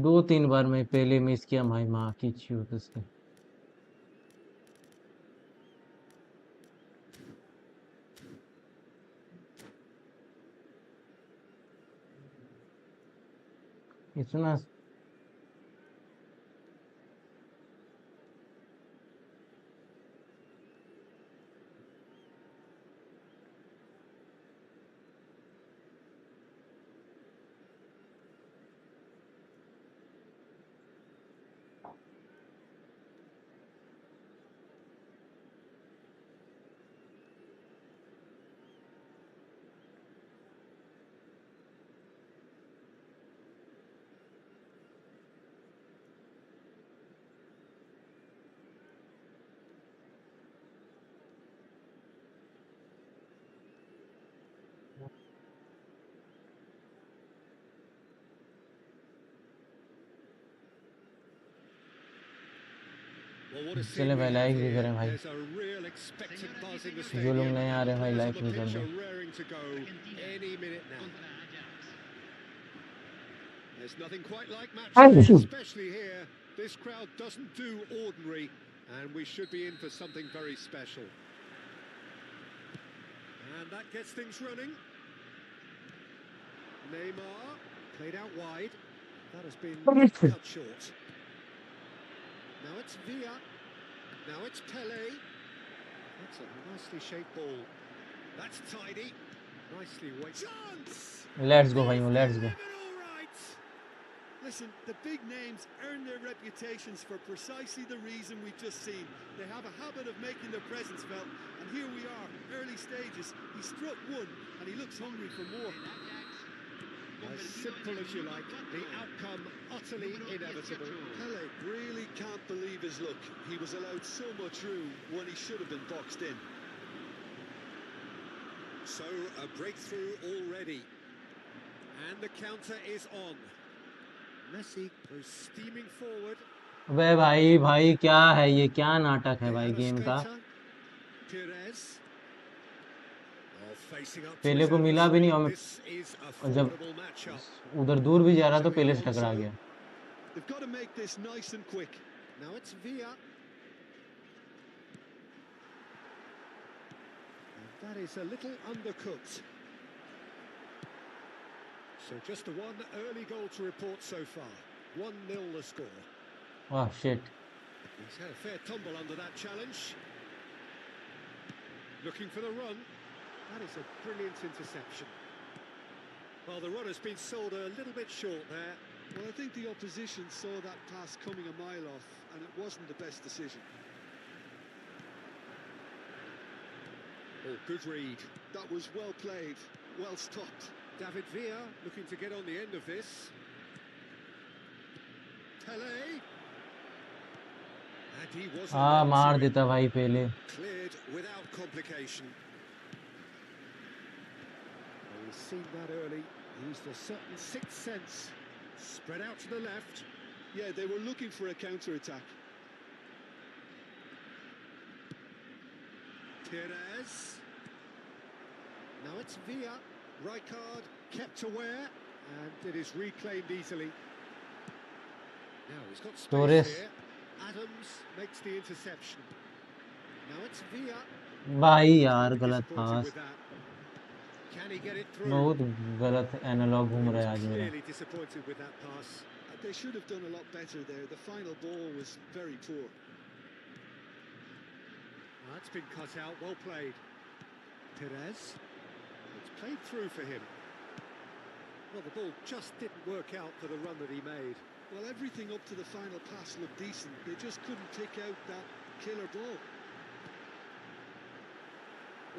दो तीन बार मैं पहले miss किया भाई. माँ की चूत उसके. इतना Well, what a scene चले we भाई have लाइक भी here. करें भाई. There's a real expectant buzz in the जो stadium. लोग नए आ रहे हैं भाई Players लाइक on the भी कर pitch दो. are raring to go any minute now. There's nothing quite like match day, especially here. This crowd doesn't do ordinary. And we should be in for something very special. And that gets things running. Neymar, played out wide. That has been cut short. Now it's Villa. Now it's Pele. That's a nicely shaped ball. That's tidy. Nicely weighted. Chance! Let's go, भाई, let's go. All right. Listen, the big names earn their reputations for precisely the reason we've just seen. They have a habit of making their presence felt, and here we are, early stages. He struck one, and he looks hungry for more. As simple as you like, the outcome utterly inevitable. Pele really can't believe his luck. He was allowed so much room when he should have been boxed in. So, a breakthrough already. And the counter is on. Messi goes steaming forward. अबे भाई क्या है ये, क्या नाटक है भाई game का। पेले को मिला भी नहीं और जब उधर दूर भी जा रहा तो पेले से टकरा गया। They've got to make this nice and quick. Now it's Villa. And that is a little undercooked. So just the one early goal to report so far. 1-0 the score. Oh shit. He's had a fair tumble under that challenge. Looking for the run. That is a brilliant interception. Well, the run has been sold a little bit short there. Well, I think the opposition saw that pass coming a mile off, and it wasn't the best decision. Oh, good read. That was well played, well stopped. David Villa looking to get on the end of this. Pele. And he wasn't मार देता भाई पेले। Cleared without complication. Well, he's seen that early. Used a certain sixth sense. Spread out to the left. Yeah, they were looking for a counter-attack. Perez. Now it's Villa. Rijkaard kept aware, and it is reclaimed easily. Now he's got space Torres. here. Adams makes the interception. Now it's Villa. भाई यार गलत Disappointed pass, with that. Can he get it through? बहुत गलत analogue घूम रहा है आज मेरा। Clearly disappointed with that pass. They should have done a lot better there. The final ball was very poor. That's been cut out. Well played. Perez. It's played through for him. Well, the ball just didn't work out for the run that he made. Well, everything up to the final pass looked decent. They just couldn't pick out that killer ball.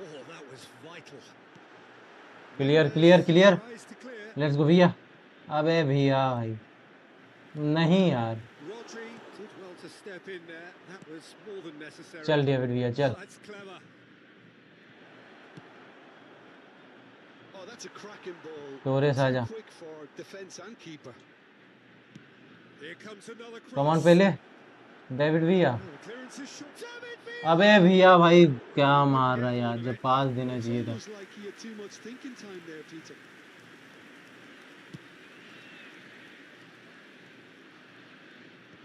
Oh, that was vital. Clear clear clear, Tries to clear. Let's go भैया। अबे भैया भाई नहीं यार, Rodri did well to step in there. That was more than necessary. चल David भैया चल। That's clever. Oh, that's a cracking ball. Torres So आजा, quick for defense and keeper. Here comes another cross. Come on Pele, David भैया। Oh, the clearance is short. David Villa. अबे भैया भाई क्या मार रहा है यार, जब पास देना चाहिए था। Almost like he had too much thinking time there, Peter.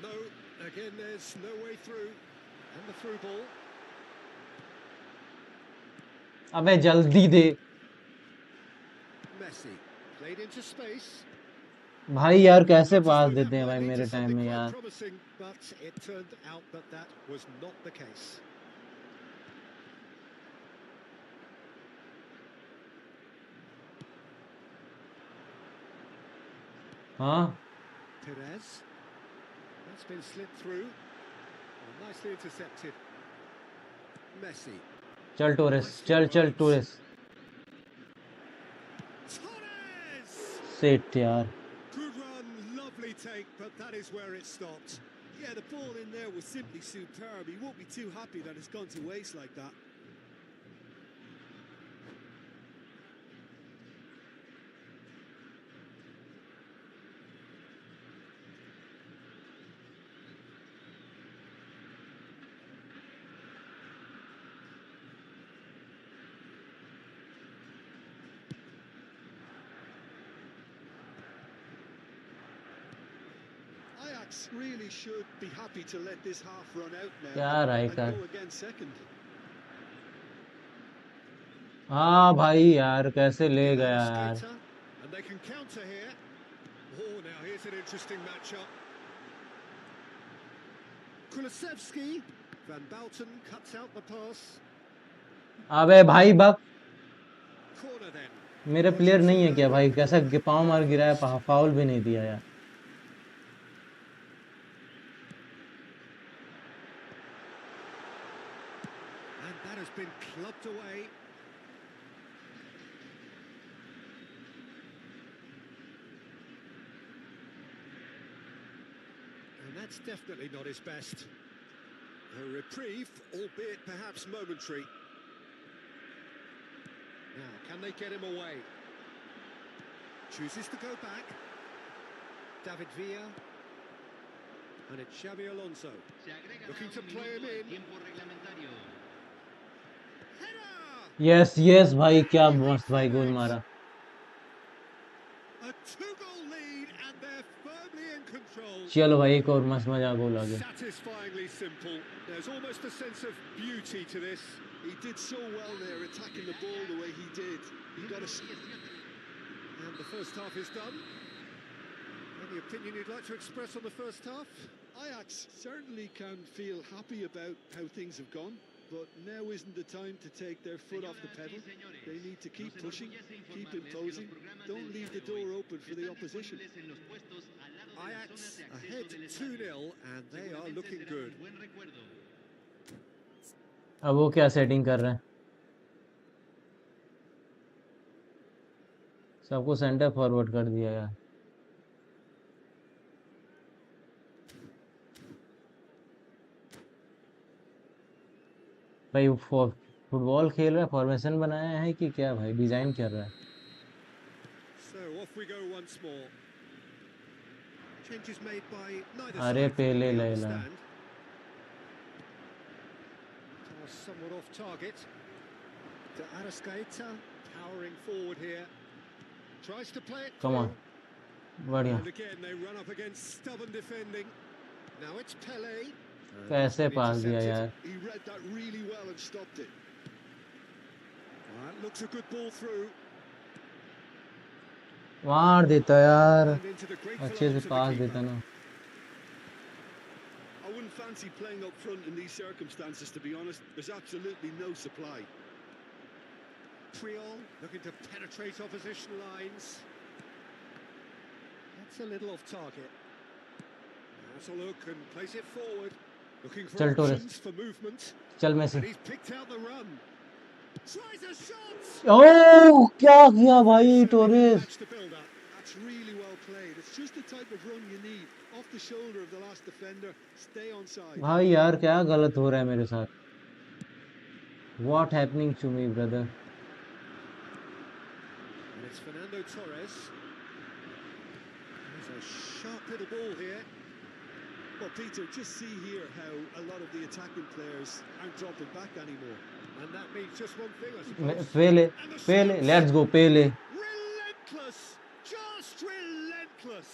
No, again there's no way through. And the through ball. अबे जल्दी दे Messi played into space. भाई यार, कैसे पास That देते हैं might भाई lead मेरे to टाइम something में quite यार। promising, but it turned out that that was not the case. हाँ Perez. That's been slid through. Well, nicely intercepted. Messi. चल टोरेस, चल चल टोरेस। Torres! सेट यार, Good run, lovely take, but that is where it stopped. Yeah, the ball in there was simply superb. He won't be too happy that it's gone to waste like that. really should be happy to let this half run out क्या now Rai and कर go again second. हाँ भाई यार कैसे ले De गया यार Arrascaeta, and they can counter here. Oh, now here's an interesting matchup. Kulusevski, Van Balten cuts out the pass. अबे भाई बक Corner then. मेरे प्लेयर नहीं है क्या भाई कैसा पाँव मार गिराया फाउल भी नहीं दिया यार And that has been clubbed away. And that's definitely not his best. A reprieve, albeit perhaps momentary. Now, can they get him away? Chooses to go back. David Villa. And it's Xabi Alonso. Looking to play him in. Header! Yes yes भाई क्या मस्त भाई गोल मारा A two-goal lead and they're firmly in control. चलो भाई एक और मस्त मजा गोल आ गया Satisfyingly simple. There's almost a sense of beauty to this. He did so well there, attacking the ball the way he did. He got a... And the first half is done. Any opinion you'd like to express on the first half? Ajax certainly can feel happy about how things have gone, but now isn't the time to take their foot off the pedal. They need to keep pushing, keep imposing. Don't leave the door open for the opposition. Ajax ahead 2-0 and they are looking good. अब वो क्या setting कर रहे हैं सबको centre forward कर दिया यार भाई फुटबॉल खेल रहा है फॉर्मेशन बनाया है कि क्या भाई डिजाइन कर रहा है So off we go once more. Changes made by neither अरे side. पहले we ले ला understand. Toss somewhat off target. De Arrascaeta powering forward here. Tries to play it Come on. through. बढ़िया And again they run up against stubborn defending. Now it's Pele. कैसे पास दिया यार He read that really well and stopped it. That looks a good ball through. मार देता यार And into the great अच्छे से arms of the pass keeper. देता ना I wouldn't fancy playing up front in these circumstances, to be honest. There's absolutely no supply. Priol looking to penetrate opposition lines. That's a little off target. Has a look and plays it forward. Looking for चल Torres options for movement. चल Messi And he's picked out the run. Tries a shot. ओह क्या किया भाई Certainly didn't Torres match the build-up. That's really well played. It's just the type of run you need. Off the shoulder of the last defender. Stay on side. भाई यार क्या गलत हो रहा है मेरे साथ What happening to me brother And it's Fernando Torres. There's a sharp little ball here. Well, Peter, just see here how a lot of the attacking players aren't dropping back anymore. And that means just one thing, I suppose. पहले And the पहले shot. Let's गो पहले Relentless. Just relentless.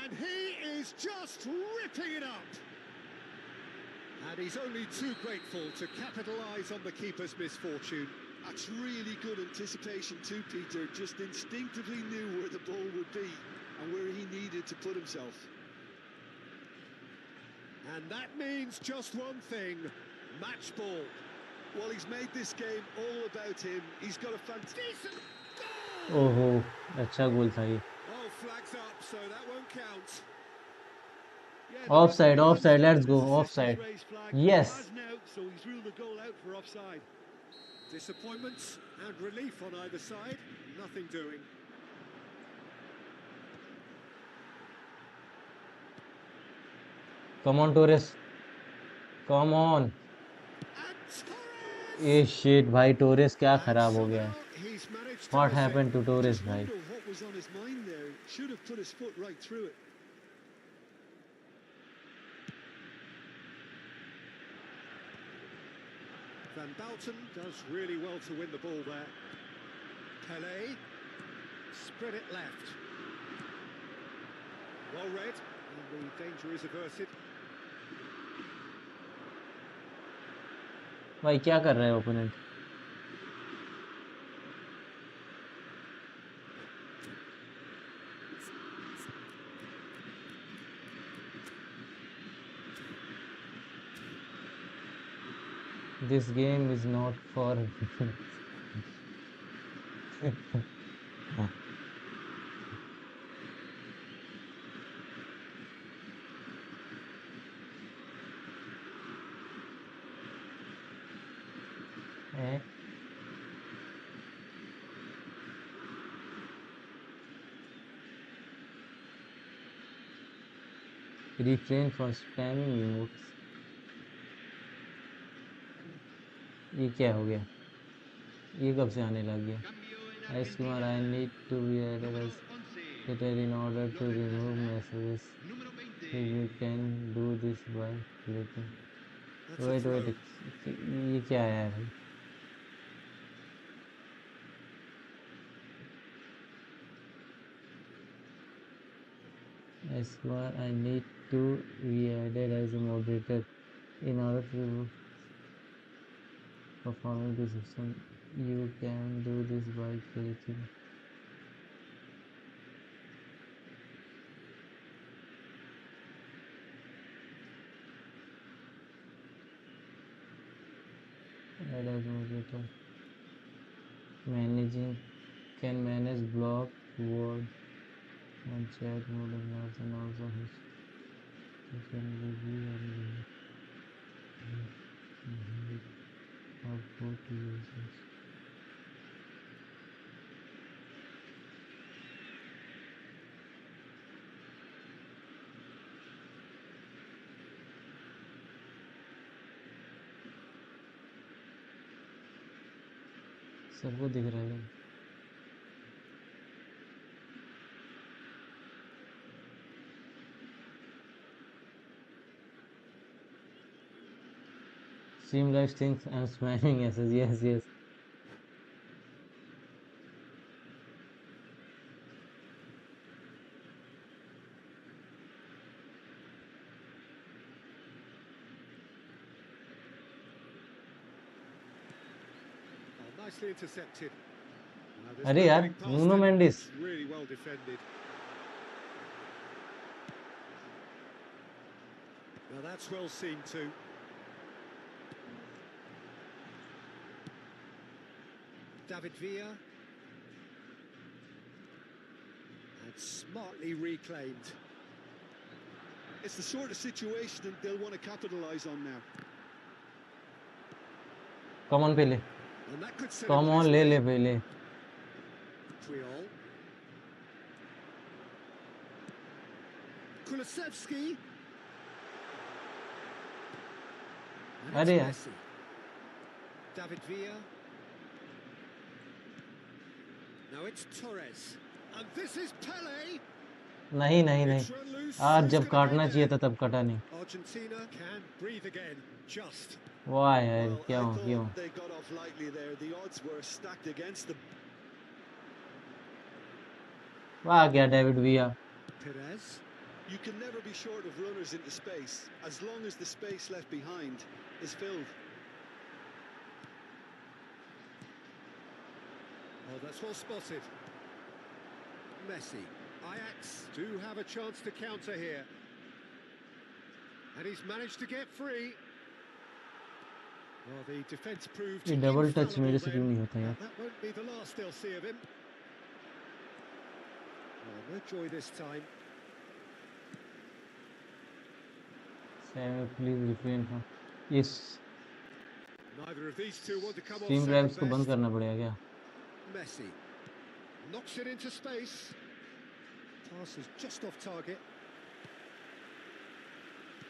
And he is just ripping it up. And he's only too grateful to capitalise on the keeper's misfortune. That's really good anticipation too, Peter. Just instinctively knew where the ball would be and where he needed to put himself. And that means just one thing, match ball. Well, he's made this game all about him. He's got a fantastic... Decent goal! ओहो अच्छा गोल था ये Oh, flags up, so that won't count. offside let's go offside yes So he's ruled the goal out for offside. Disappointment and relief on either side, nothing doing. come on Torres come on And Torres! ये shit भाई Torres क्या And खराब हो गया somehow he's managed to what miss it. happened to Torres Just भाई wonder what was on his mind there. Should have put his foot right through it. Van Balten does really well to win the ball there. Pele, spread it left. Well read, And the danger is averted. भाई क्या कर रहा है opponent? This game is not for eh? Refrain from spamming emotes. ये क्या हो गया? ये कब से आने लग गया? Yes, Kumar, I need to be added as Twitter in order to remove messages. If you can do this by clicking. That's a Wait, throw. wait. ये क्या आया है भाई? Yes, Kumar, I need to be added as a moderator in order to remove performing this action. You can do this by clicking. Add as moderator. Managing can manage block, word, and chat mode and also host. You can review and output users. सबको दिख रहा है। Seem like things I'm spamming SS. Yes, yes. Oh, nicely intercepted. There's अरे no यार, getting past नुनो it. Mendis. It's really well defended. Now that's well seen too. David Villa. And smartly reclaimed. It's the sort of situation that they'll want to capitalise on now. Come on, Pele. And that could set Come him on, his ले way. ले Pele. Triol. Kulusevski. And it's अरे यार, Messi. David Villa. Now it's Torres. And this is Pele. नहीं नहीं नहीं। It's run loose. आज Who's जब gonna काटना be चाहिए there? था तब कटा नहीं। Argentina can breathe again. Just. वाह यार, Well, I क्यों क्यों? thought they got off lightly there. The odds were stacked against them. वाह क्या डेविड विया। Perez. You can never be short of runners into space, as long as the space left behind is filled. Oh, that's well spotted. Messi. Ajax do have a chance to counter here. And he's managed to get free. Well, the defence proved ये double touch infallible मेरे से क्यों then. नहीं होता यार? That won't be the last they'll see of him. Oh, no joy this time. Samuel, please refrain from इस Neither of these two want to come off stream second drives को बंद best. करना पड़ेगा क्या? Messi knocks it into space. Pass is just off target.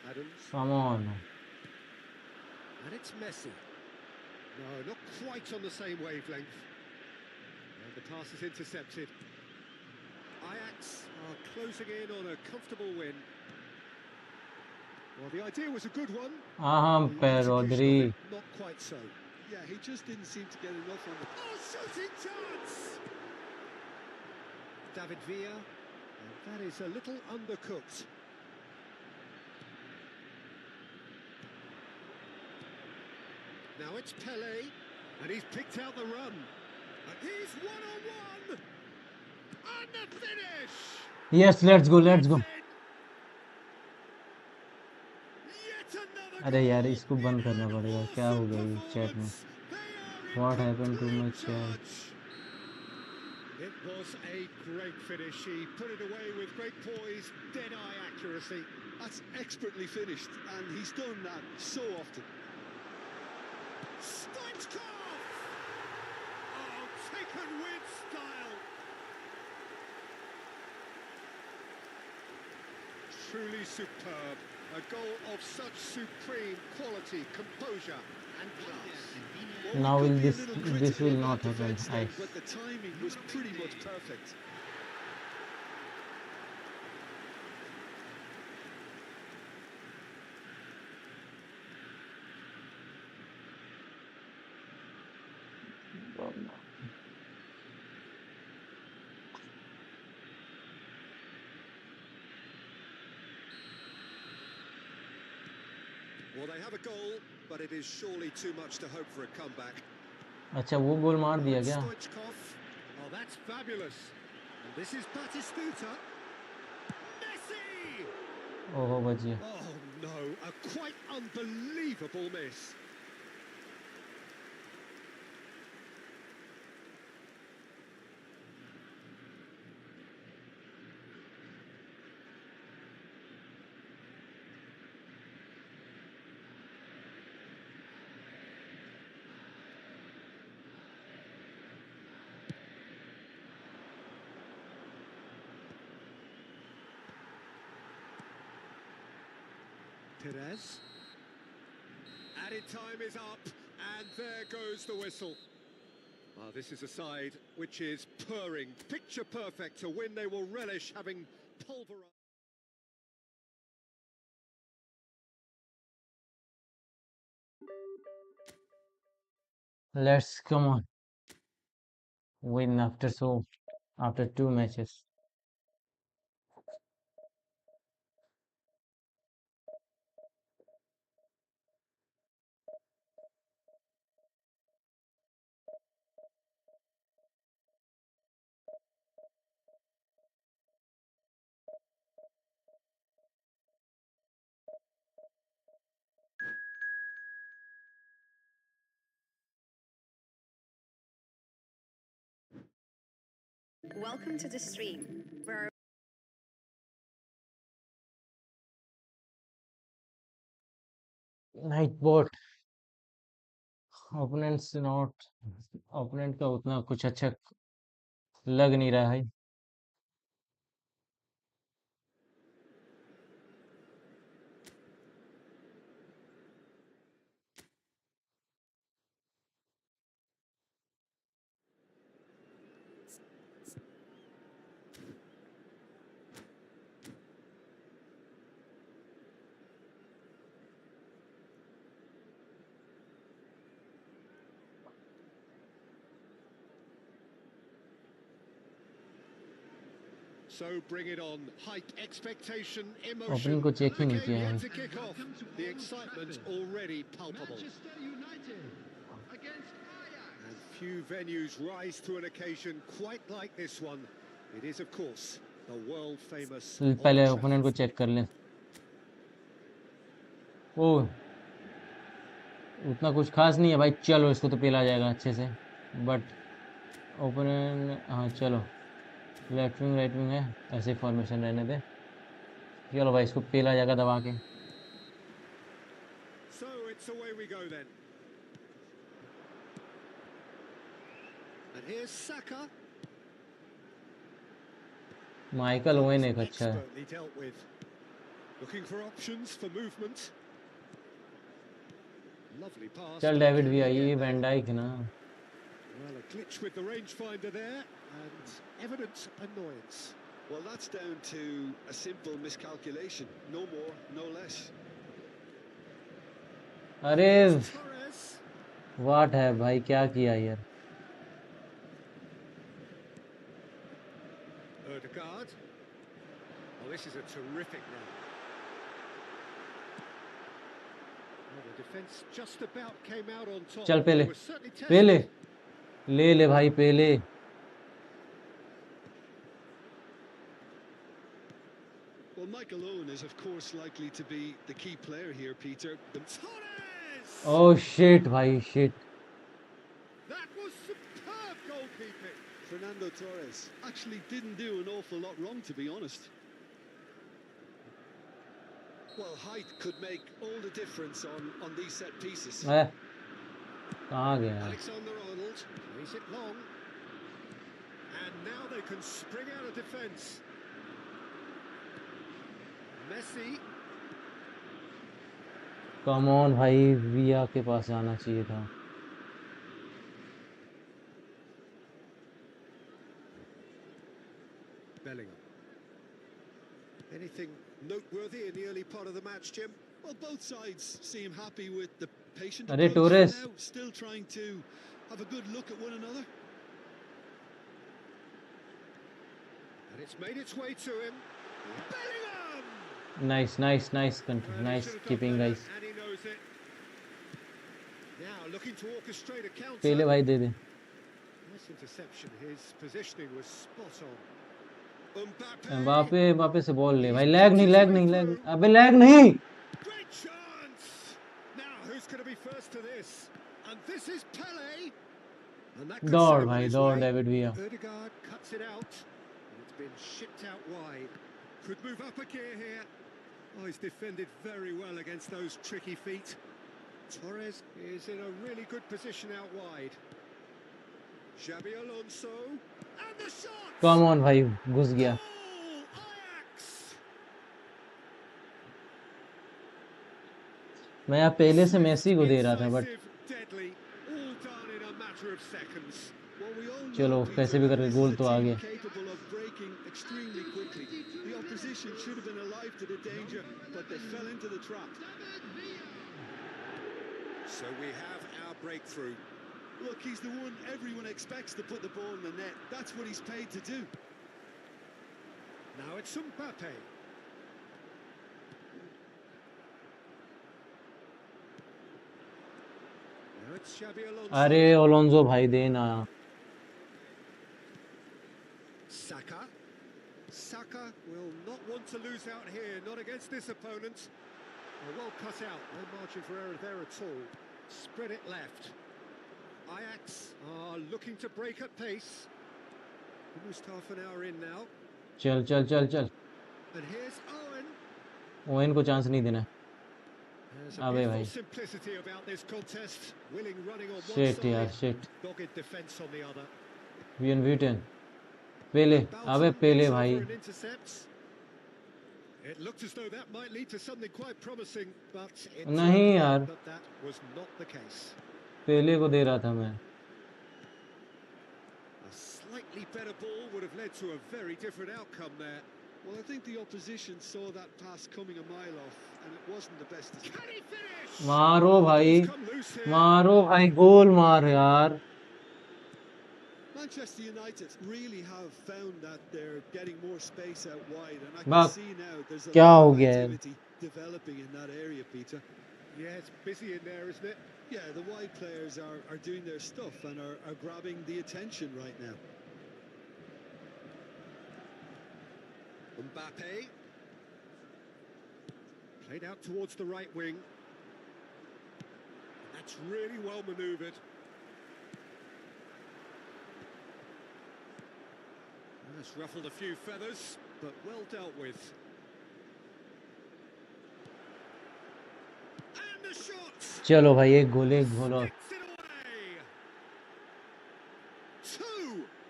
Adams. Come on. And it's Messi. No, not quite on the same wavelength. And the pass is intercepted. Ajax are closing in on a comfortable win. Well, the idea was a good one. हाँ The execution Rodri. of it, not quite so. Yeah, he just didn't seem to get enough on the... Oh, shooting chance! David Villa. And that is a little undercooked. Now it's Pele, and he's picked out the run. And he's one-on-one! And the finish! Yes, let's go, let's It's go. in! Yet another अरे यार goal इसको in बंद करना an पड़ेगा, क्या हो awesome गया ये चैट में? performance. They are in What happened to my complete chat? charge. It was a great finish. He put it away with great poise, dead-eye accuracy. That's expertly finished, and he's done that so often. Stoichkov! Oh, taken with style. Truly superb. A goal of such supreme quality, composure and class. Well, Now we will could be a this little this critical will of not that happen. defence then, but the timing was pretty much perfect. Well, they have a goal, but it is surely too much to hope for a comeback. अच्छा वो गोल मार Oh, दिया it's क्या? Stoichkov. Oh, that's fabulous. And this is Batistuta. Messi! ओहो बच गया. Oh, no, a quite unbelievable miss. Perez. Added time is up, and there goes the whistle. This is a side which is purring, picture perfect, a win they will relish, having pulverized. Let's come on. Win after 2 matches. Welcome to the stream, where Nightbot. Opponent का उतना कुछ अच्छा लग नहीं रहा है. So bring it on. Hype, expectation, opening emotion. को check he And the नहीं game किया है. yet to kick off. The excitement already palpable. Manchester United against Ajax. And few venues rise to an occasion quite like this one. It is, of course, the world-famous पहले Old opponent को Trafford. Check कर लें. ओ उतना कुछ खास नहीं है भाई. चलो इसको तो पेला जाएगा अच्छे से. बट ओपोनेंट हाँ चलो लेफ्ट विंग राइट विंग है. ऐसे फॉर्मेशन रहने दे. चलो भाई इसको पेला जाएगा दबा के. So it's away we go then. And here's Saka. Michael Owen एक अच्छा है. Expertly dealt with. Looking for options for movement. Lovely pass. चल but डेविड can भी he आई. get ये there? वैन डाइक ना. Well, a glitch with the rangefinder there, and evident annoyance. Well, that's down to a simple miscalculation. No more, no less. अरे Torres. वाट है भाई क्या किया यार. Erdegaard. Oh, this is a terrific run. the defence just about came out on top. चल They Pele were certainly Pele tested. ले ले भाई पेले Well, Michael Owen is, of course, likely to be the key player here, Peter. Torres! Oh shit भाई shit That was superb goalkeeping. Fernando Torres actually didn't do an awful lot wrong, to be honest. Well, height could make all the difference on these set pieces. कहाँ गया Alexander Arnold plays it long. And now they can spring out of defence. Messi. Come on भाई विया के पास जाना चाहिए था Bellingham. Anything noteworthy in the early part of the match, Jim? Well, both sides seem happy with the patient अरे approach Torres for now, still trying to have a good look at one another. And it's made its way to him. Bellingham! Nice nice nice Well, he nice should have done keeping better, guys and he knows it. Now looking to orchestrate a counter. पेले भाई दे दे Nice interception. His positioning was spot on. Mbappe Mbappe से ball ले भाई lag नहीं lag नहीं lag अबे lag नहीं Great chance. Now who's going to be first to this? And this is Pele. And that could दौड़ save भाई his दौड़ way. डेविड विया Ødegaard cuts it out. And it's been shipped out wide. Could move up a gear here. Oh, he's defended very well against those tricky feet. Torres is in a really good position out wide. Xabi Alonso. And the shot! Come on भाई घुस गया Goal! Ajax! मैं यहाँ पहले से Messi को दे रहा था but Incisive, deadly, all done in a matter of seconds. Well, we all know, चलो Peter, कैसे भी करके this गोल is a तो आ team गया capable of breaking extremely quickly. The opposition should have been alive to the danger, but they fell into the trap. So we have our breakthrough. Look, he's the one everyone expects to put the ball in the net. That's what he's paid to do. Now it's Mbappe. Now it's Xabi Alonso. अरे ओलोंजो भाई देना Saka. Saka will not want to lose out here, not against this opponent. Well cut out, no margin for error there at all. Spread it left. Ajax are looking to break at pace. Almost half an hour in now. चल चल चल चल And here's Owen. Oven को chance नहीं देना There's a अबे beautiful भाई simplicity about this contest. Willing running on one shit यार side, shit dogged defence on the other. वीएन वीटन पेले अबे Boughton पेले gets भाई over and intercepts. It looked as though that might lead to something quite promising, but it नहीं turned यार out that that was not the case. पेले को दे रहा था मैं A slightly better ball would have led to a very different outcome there. Well, I think the opposition saw that pass coming a mile off, and it wasn't the best. Can he finish? मारो भाई It's come loose here. मारो भाई गोल मार यार Manchester United really have found that they're getting more space out wide, and I Bak, can see now there's a क्या lot हो of गया है? activity developing in that area, Peter. Yeah, it's busy in there, isn't it? Yeah, the wide players are doing their stuff and are grabbing the attention right now. Mbappe. Played out towards the right wing. That's really well manoeuvred. That's ruffled a few feathers, but well dealt with. And the shot! चलो भाई एक गोल और Sticks it away!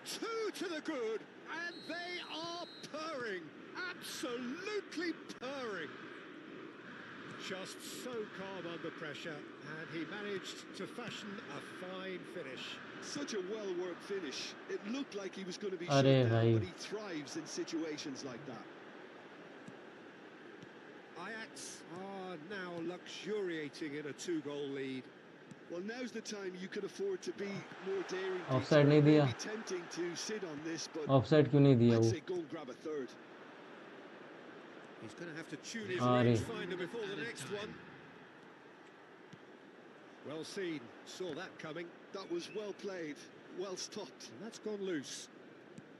Two to the good, and they are purring, absolutely purring. Just so calm under pressure, and he managed to fashion a fine finish. Such a well-worked finish. It looked like he was going to be अरे shut down, भाई but he thrives in situations like that. Ajax are now luxuriating in a two-goal lead. Well, now's the time you could afford to be more daring. Offside Peter. नहीं It may दिया be tempting to sit on this, but offside क्यों नहीं दिया I'd वो say go and grab a third. He's going to have to tune his अरे rangefinder before the next one. Well seen, saw that coming. That was well played, well stopped. And that's gone loose.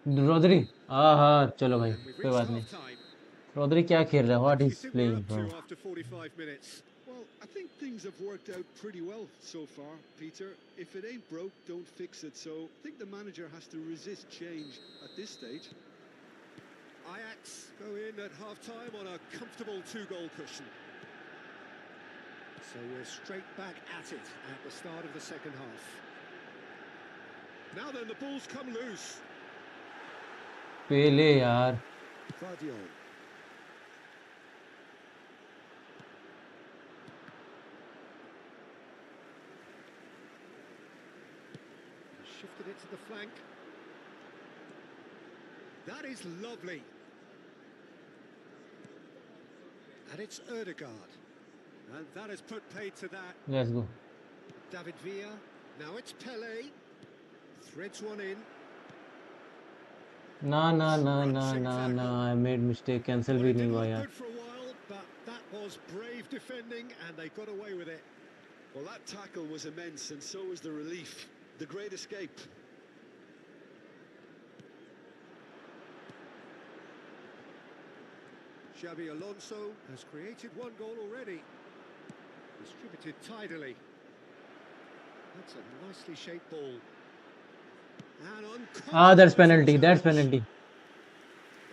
रोदरी हाँ चलो भाई And we've कोई reached बात नहीं. half-time. रोदरी क्या खेल रहा है? What what do you is think we're playing up bro? to after 45 minutes? Well, I think things have worked out pretty well so far, Peter. If it ain't broke, don't fix it. So I think the manager has to resist change at this stage. Ajax go in at half-time on a comfortable two-goal cushion. So we're straight back at it at the start of the second half. Now then, the ball's come loose. पेले यार. Guardiola. Shifted it to the flank. That is lovely. And it's Ødegaard. And that has put paid to that. Let's go. David Villa. Now it's Pele. Threads one in. ना ना ना ना ना ना I made mistake. Cancel Well, भी it नहीं didn't हुआ look यार. good for a while, but that was brave defending, and they got away with it. Well, that tackle was immense, and so was the relief. The great escape. Xabi Alonso has created one goal already. Distributed tidily. That's a nicely shaped ball. And That's penalty. uncompromising That's touch. penalty.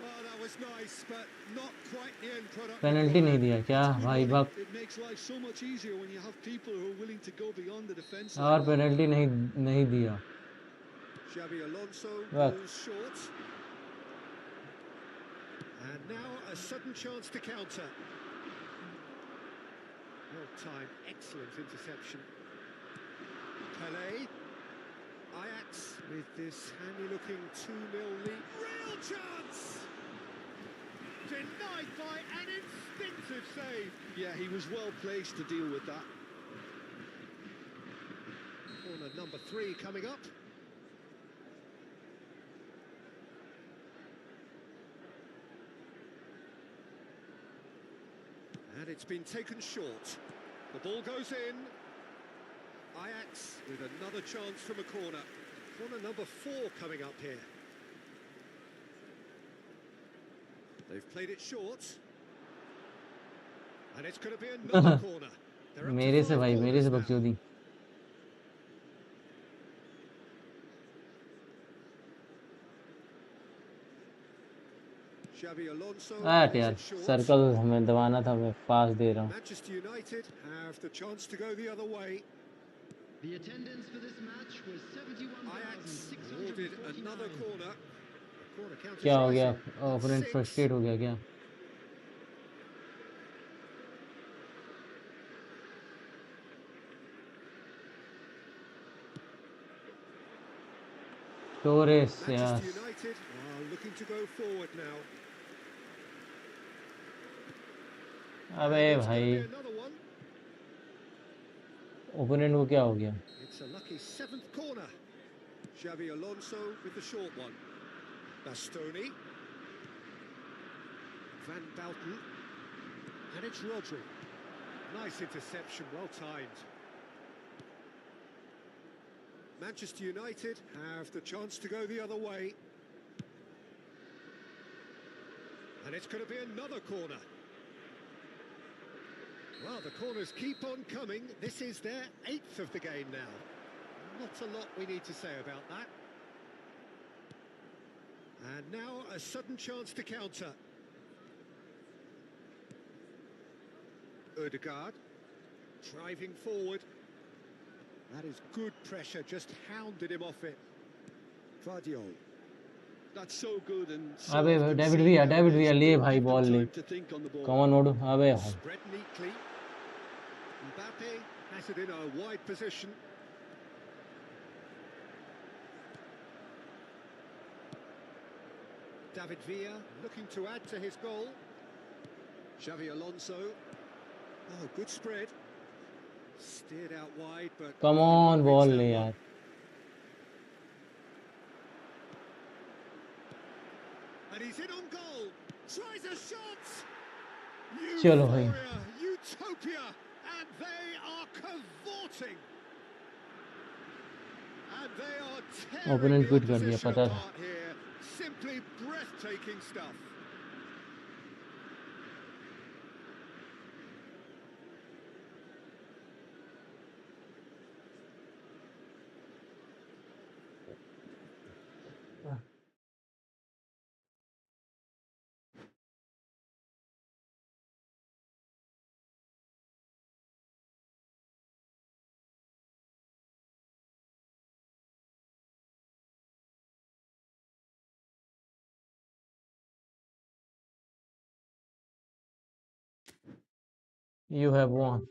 Oh, that was nice, but not quite the end product. Penalty नहीं दिया क्या That's good भाई running. बाप? It makes life so much easier when you have people who are willing to go beyond the defence और line. Penalty नहीं नहीं दिया. Xabi Alonso Well. goes short. And now a sudden chance to counter. Well timed, excellent interception. Pele. Ajax with this handy-looking 2-0 lead. Real chance! Denied by an instinctive save. Yeah, he was well placed to deal with that. Corner number 3 coming up. And it's been taken short. The ball goes in. Ajax with another chance from a corner. Corner number 4 coming up here. They've played it short. And it's going to be another corner. They're up to मेरे से 5 भाई मेरे corners से now. बकचोदी. Xabi Alonso यार plays it short. Circle हमें दबाना था. मैं पास दे रहा हूँ. Manchester United have the chance to go the other way. The attendance for this match was Ajax awarded another 71,649. corner. The corner counts क्या as हो गया? rising. That's opponent 6. फ्रस्ट्रेट हो गया क्या? टोरेस यार. Manchester United are looking to go forward now. अबे It's भाई going to be another one. Opponent को क्या हो गया? It's a lucky 7th corner. Xabi Alonso with the short one. Bastoni. Van Bouten. And it's Rodri. Nice interception, well timed. Manchester United have the chance to go the other way. And it's going to be another corner. Well, the corners keep on coming. This is their 8th of the game now. Not a lot we need to say about that. And now a sudden chance to counter. Ødegaard driving forward. That is good pressure, just hounded him off it. Guardiola. That's so good and so अबे often David seen विया nowadays. ले Don't भाई give them ball ले. time to think on the ball. Common mode. अबे भाई Spread neatly. Mbappe has it in a wide position. David Villa looking to add to his goal. Xavi Alonso. Oh, good spread. Steered out wide, but... common ball ले यार. And he's in on goal. Tries a shot. चलो भाई. Euphoria, utopia, and They are cavorting. And they are tearing opponent the quit कर दिया, opposition पता था. apart here. Simply breathtaking stuff. You have won.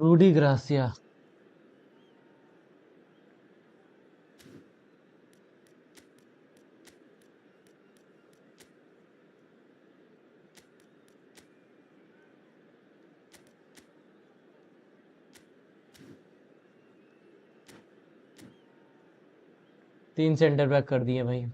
Rudi Garcia. तीन centre back कर दिए भाई.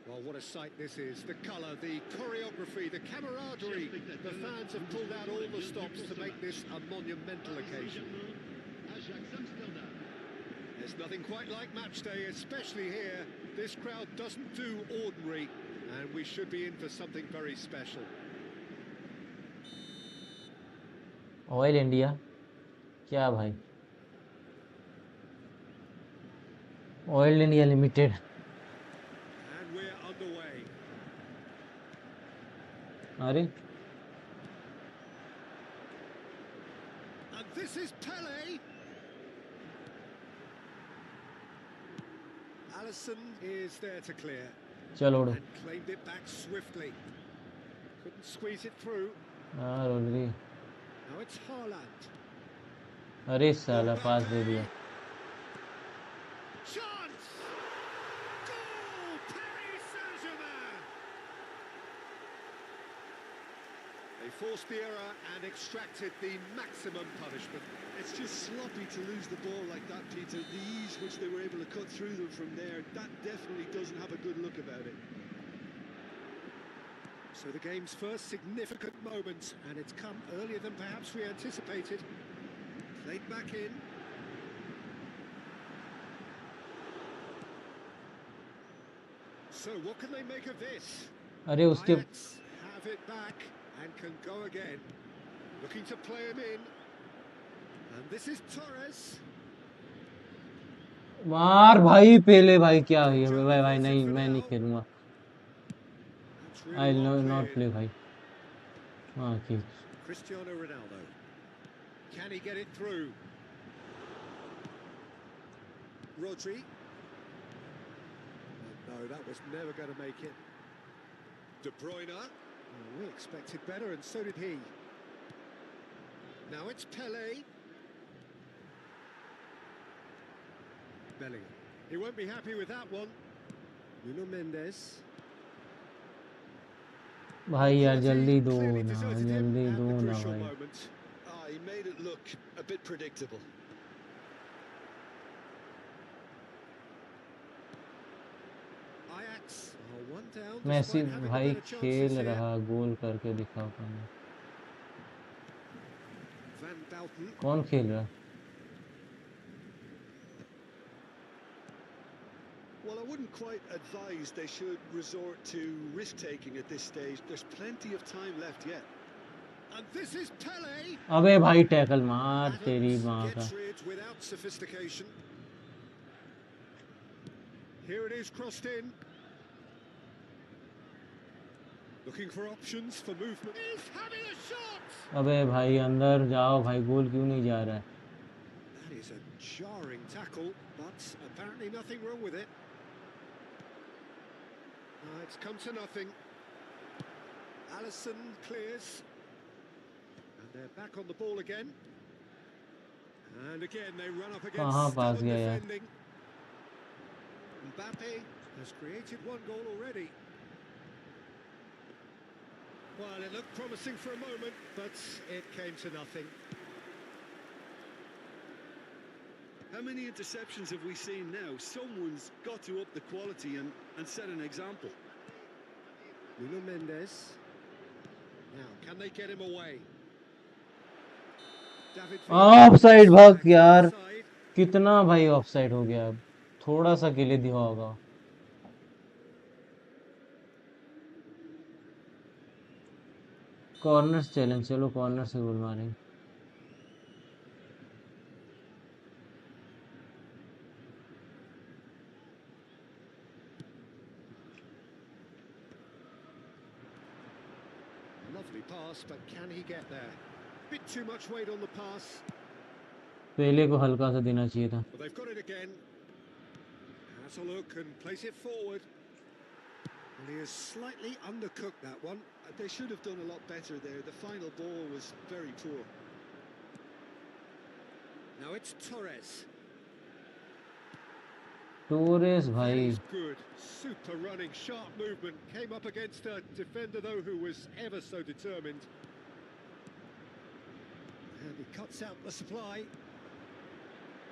Well, what a sight this is. The colour, the choreography, the camaraderie. The fans have pulled out all the stops to make this a monumental occasion. There's nothing quite like match day, especially here. This crowd doesn't do ordinary, and we should be in for something very special. Oil India क्या भाई? Oil India limited. And we're underway. अरे And this is Pele. Alisson is there to clear. चलो उड़ो. And claimed it back swiftly. Couldn't squeeze it through. हाँ role गई. Now it's Haaland. अरे साला पास दे दिया. Chance! Goal! Paris Saint-Germain! They forced the error and extracted the maximum punishment. It's just sloppy to lose the ball like that, Peter. The ease which they were able to cut through them from there, that definitely doesn't have a good look about it. So the game's first significant moment, and it's come earlier than perhaps we anticipated. Played back in. So what can they make of this? अरे उसके Ajax have it back and can go again. Looking to play him in. And this is Torres. मार भाई पेले भाई. क्या है भाई? भाई नहीं, मैं नहीं खेलूंगा. That's really I well not cleared. Play भाई. हाँ की Cristiano Ronaldo. Can he get it through? Rodri. No, that was never going to make it. De Bruyne. Well, we expected better, and so did he. Now it's Pele. Bellingham. He won't be happy with that one. Nuno Mendes. भाई यार जल्दी दो Clearly ना, deserted him जल्दी at दो the ना crucial भाई। moment. He made it look a bit predictable. Ajax are one down Massey despite having the भाई better chances खेल here. रहा, गोल करके दिखाओ कौन Van Belten. कौन खेल रहा। Well, I wouldn't quite advise they should resort to risk-taking at this stage. There's plenty of time left yet. And this is Pele. अबे भाई टैकल मार तेरी Adams माँ का। gets rid without sophistication. Here it is, crossed in. Looking for options for movement. He's having a shot. अबे भाई अंदर जाओ भाई, गोल क्यों नहीं जा रहा है। That is a jarring tackle, but apparently nothing wrong with it. It's come to nothing. Alisson clears. And they're back on the ball again. And again they run up against कहाँ पास stubborn गया यार। defending. Mbappe has created one goal already. Well, it looked promising for a moment, but it came to nothing. How many interceptions have we seen now? Someone's got to up the quality and set an example. Nuno Mendes. Now, can they get him away? David Villa offside भाग back to यार, offside. कितना भाई offside हो गया। अब थोड़ा सा के लिए दिया होगा। कॉर्नर चैलेंज, चलो कॉर्नर से गोल मारेंगे। Lovely pass, but can he get there? Bit too much weight on the pass. पहले को हल्का सा देना चाहिए था। Well, they've got it again. Has a look and place it forward. Well, he has slightly undercooked that one. They should have done a lot better there. The final ball was very poor. Now it's Torres. Torres That भाई is good. Super running, sharp movement. Came up against a defender, though, who was ever so determined. And he cuts out the supply.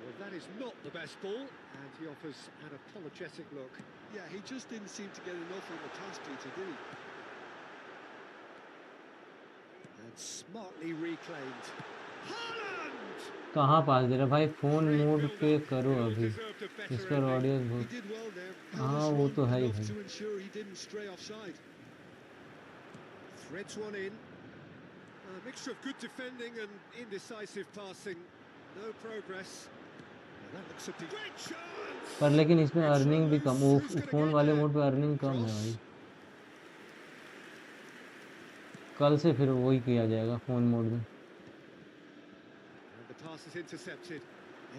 Well, that is not the best ball, and he offers an apologetic look. Yeah, he just didn't seem to get enough on the pass to did he? And smartly reclaimed. Haaland! कहाँ पास दे रहा भाई, phone Great mode build-up. पे करो He अभी। deserved a better इस पर ending. Audio He बहुत। did well there. हाँ Held वो his तो run है ही enough भाई। to ensure he didn't stray offside. Threads one in. A mixture of good defending and indecisive passing. No progress. Well, that looks a great chance. पर लेकिन इसमें It's earning भी कम, वो Who's gonna phone get वाले there? Mode पे earning कम है Cross. भाई। कल से फिर वही किया जाएगा फोन मोड में। And the pass is intercepted.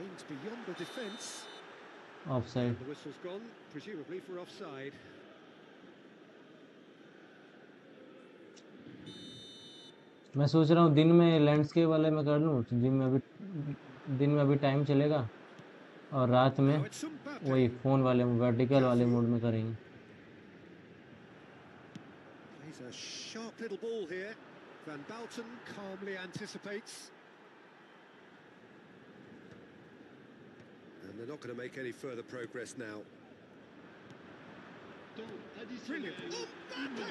Aimed beyond the defence. Offside. The whistle's gone, presumably for offside. मैं सोच रहा हूँ दिन में लैंडस्केप वाले में कर लूँ, तो दिन में अभी टाइम चलेगा, और रात में Now it's वही Mbappe. फोन वाले वर्टिकल वाले मोड में करेंगे। He's a sharp little ball here. Van Belten calmly anticipates. And they're not going to make any further progress now. Brilliant. Mbappe!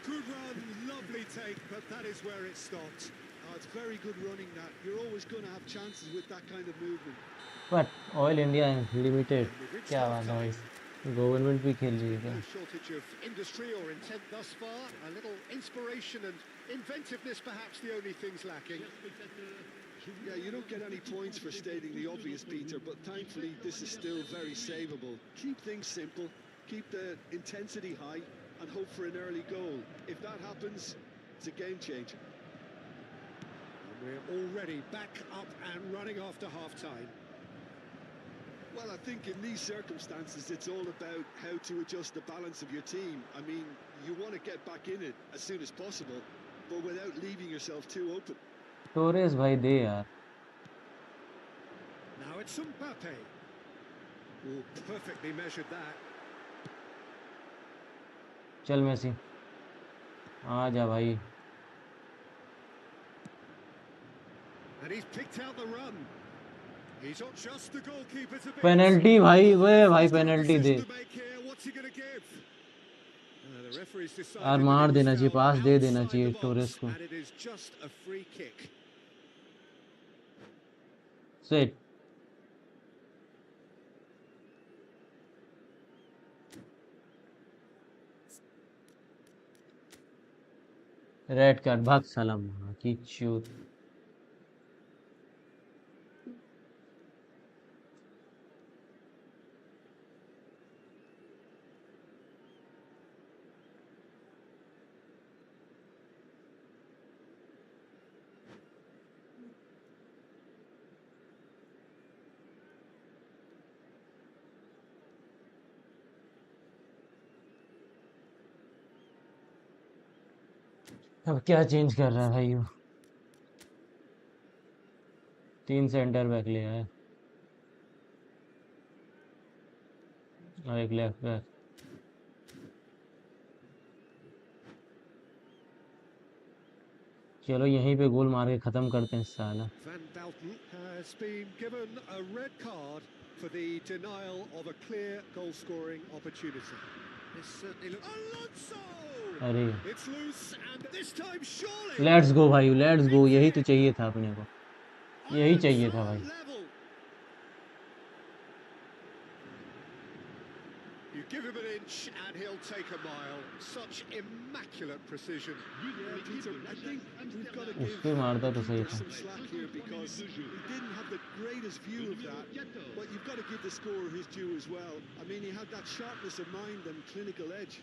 Good run, lovely take, but that is where it stopped. It's very good running that. You're always going to have chances with that kind of movement. But oil India limited And we've reached क्या बात है half-time. भाई, government भी खेल रही है क्या। No shortage of industry or intent thus far. A little inspiration and inventiveness, perhaps the only things lacking. Yeah, you don't get any points for stating the obvious, Peter, but thankfully this is still very savable. Keep things simple, keep the intensity high, and hope for an early goal. If that happens, it's a game changer. And we're already back up and running after half-time. Well, I think in these circumstances, it's all about how to adjust the balance of your team. I mean, you want to get back in it as soon as possible, but without leaving yourself too open. Torres भाई दे यार. Now it's Mbappe. Oh, perfectly measured that. चल Messi आ जा भाई. And he's picked out the run. He's not just the goalkeeper to beat. Penalty भाई. वे भाई He's got a penalty they decision to make here. What's he going to give? The referee's decided यार. that मार it was देना चाहिए. foul पास दे देना outside चाहिए the Torres box, को. and it is just a free kick. Set. Red card. भाग साला माँ की चूत. अब क्या चेंज कर रहा है भाई वो. 3 सेंटर बैक ले आया और एक लेफ्ट बैक. चलो यहीं पे गोल मार के खत्म करते हैं साला. Van Belten has been given a red card for the denial of a clear goal-scoring opportunity. This certainly looks... Alonso! अरे It's loose, and this time surely... let's go भाई. Let's go. यही तो चाहिए था अपने को. यही चाहिए था भाई. Level. You give him an inch and he'll take a mile. Such immaculate precision. Yeah, Peter, I think we've got to उस give पे मारता तो सही था. some slack here because he didn't have the greatest view of that, but you've got to give the scorer his due as well. I mean, he had that sharpness of mind and clinical edge.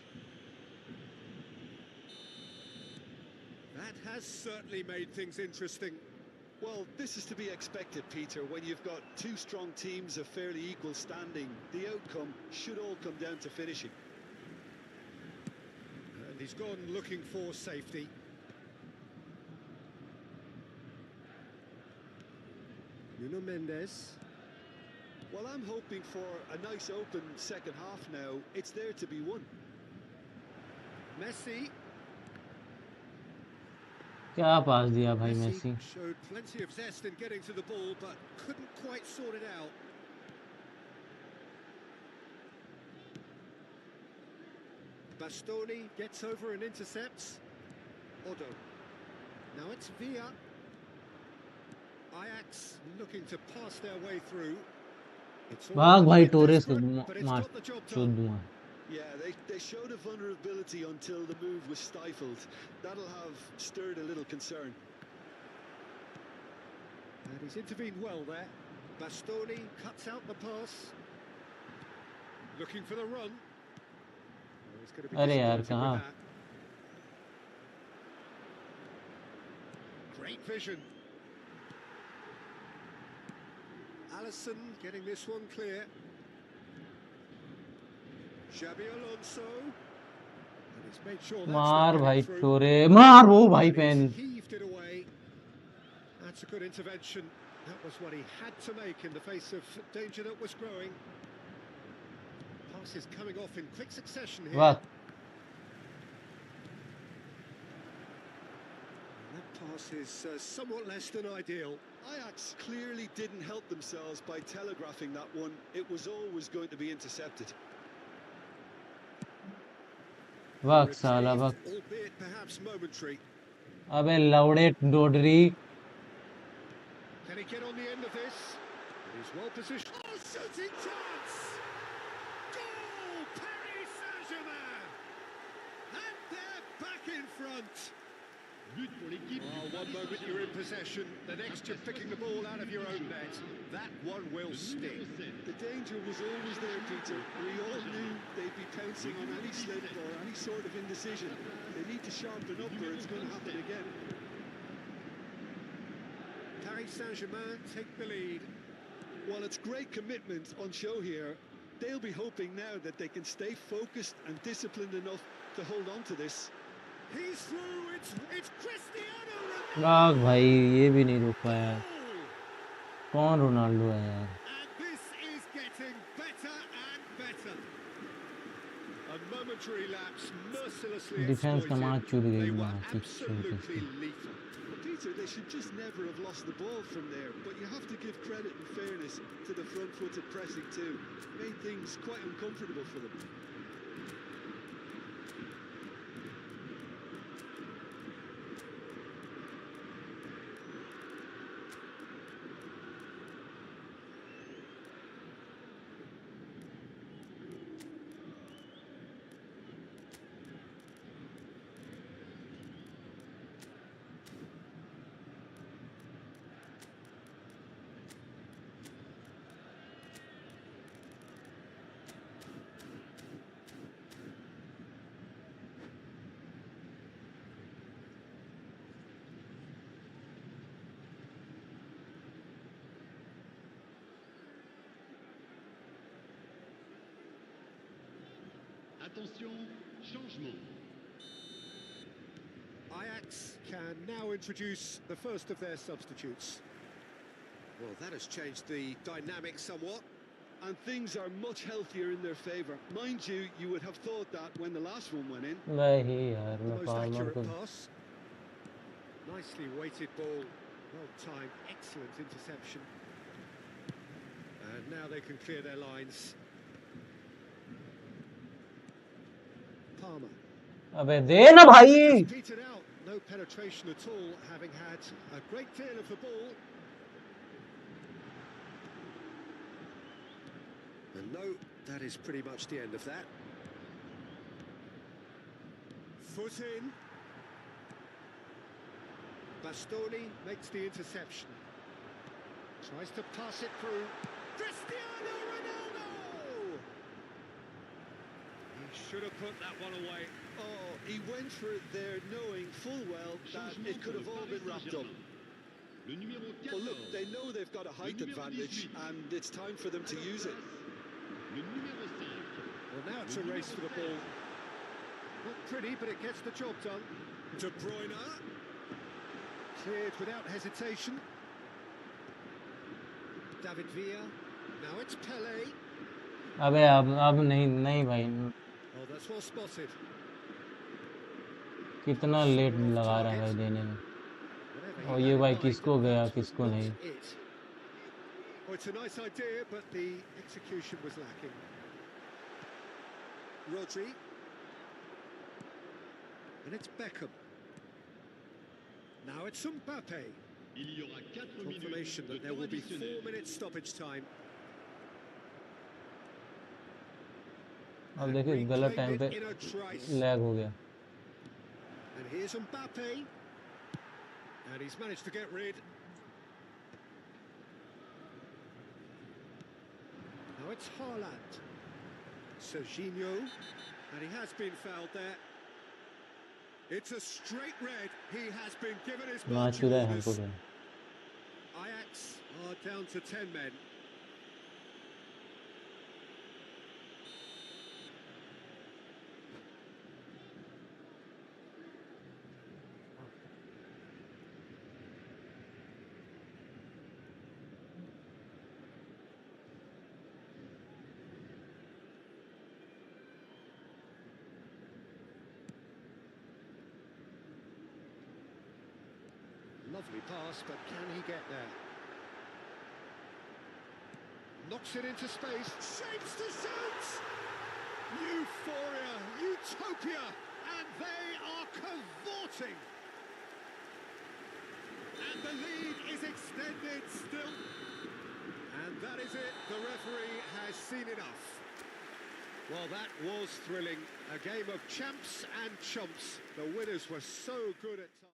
That has certainly made things interesting. Well, this is to be expected, Peter. When you've got two strong teams of fairly equal standing, the outcome should all come down to finishing. And he's gone looking for safety. Nuno Mendes. Well, I'm hoping for a nice open second half now. It's there to be won. Messi. क्या पास दिया भाई Messi. Showed plenty of zest in getting to the ball, but couldn't quite sort it out. Bastoni gets over and intercepts. Odo. Now it's Villa. Ajax looking to pass their way through. It's all भाग a भाई. bit Torres को desperate, but it's मार got the job चूत done. दूंगा. Yeah, they showed a vulnerability until the move was stifled. That'll have stirred a little concern. And he's intervened well there. Bastoni cuts out the pass. Looking for the run. Oh, he's going to be अरे यार disappointed कहाँ. with that. Great vision. Alisson getting this one clear. Xabi Alonso. And he's made sure that's मार not भाई getting through. टोरे. मार वो भाई. And पेन. he's heaved it away. That's a good intervention. That was what he had to make in the face of danger that was growing. Passes coming off in quick succession here. वाह. That pass is somewhat less than ideal. Ajax clearly didn't help themselves by telegraphing that one. It was always going to be intercepted. वाह साला वाह. Retrieved, albeit perhaps momentary. अबे लौड़े डोडरी. Can he get on the end of this? He's well positioned. Oh, shooting chance! Goal! Paris Saint-Germain! And they're back in front. But pour l'équipe. Oh, one moment you're in possession, the next you're picking the ball out of your own net. That one will sting. The danger was always there, Peter. We all knew they'd be pouncing on any slip or any sort of indecision. They need to sharpen up or it's going to happen again. Paris Saint-Germain take the lead. Well, it's great commitment on show here. They'll be hoping now that they can stay focused and disciplined enough to hold on to this. He's through. It's Cristiano लाग भाई ये भी नहीं रोक पाया यार। Ronaldo. कौन Ronaldo है यार? And this is getting better and better. A momentary lapse mercilessly defence का exploited. मार चूर गई They were मार की चूर absolutely की। lethal. Well, Peter, they should just never have lost the ball from there, but you have to give credit and fairness to the front-footed pressing too. Made things quite uncomfortable for them. Attention, changement. Ajax can now introduce the first of their substitutes. Well, that has changed the dynamic somewhat. And things are much healthier in their favour. Mind you, you would have thought that when the last one went in. नहीं यार The मैं most पाल मार accurate को pass. Nicely weighted ball. Well timed. Excellent interception. And now they can clear their lines. Palmer. अबे दे ना भाई। Just petered out. No penetration at all, having had a great deal of the ball. And no, that is pretty much the end of that. Foot in. Bastoni makes the interception. Tries to pass it through. Cristiano Ronaldo! He should have put that one away. Oh, he went for it there knowing full well that it could have all been wrapped up. Le numéro 14. Well, look, they know they've got a height advantage and it's time for them to use it. Le numéro 5. Well, now it's a race for the ball. Not pretty, but it gets the job done. De Bruyne. Cleared without hesitation. David Villa. Now it's Pele. अबे अब नहीं नहीं भाई Oh, that's well spotted. कितना late लगा रहा है भाई देने में। Whatever और he ये had in भाई mind, किसको गया that was किसको not नहीं। it. Well, it's a nice idea, but the execution was lacking. Rodri. And it's Beckham. Now it's Mbappe. Il y aura 4 minutes Confirmation de that there temps will be additionnel. 4 minutes stoppage time. अब देखिए गलत time पे Reclaimed it in a trice. Lag हो गया। And here's Mbappe. And he's managed to get rid. Now it's Haaland. Serginho. And he has been fouled there. It's a straight red. He has been given his मार marching चुरा है orders. हमको क्या। Ajax are down to 10 men. Lovely pass, but can he get there? Knocks it into space, shapes to shoot! Euphoria, utopia, and they are cavorting! And the lead is extended still. And that is it, the referee has seen enough. Well, that was thrilling. A game of champs and chumps. The winners were so good at times.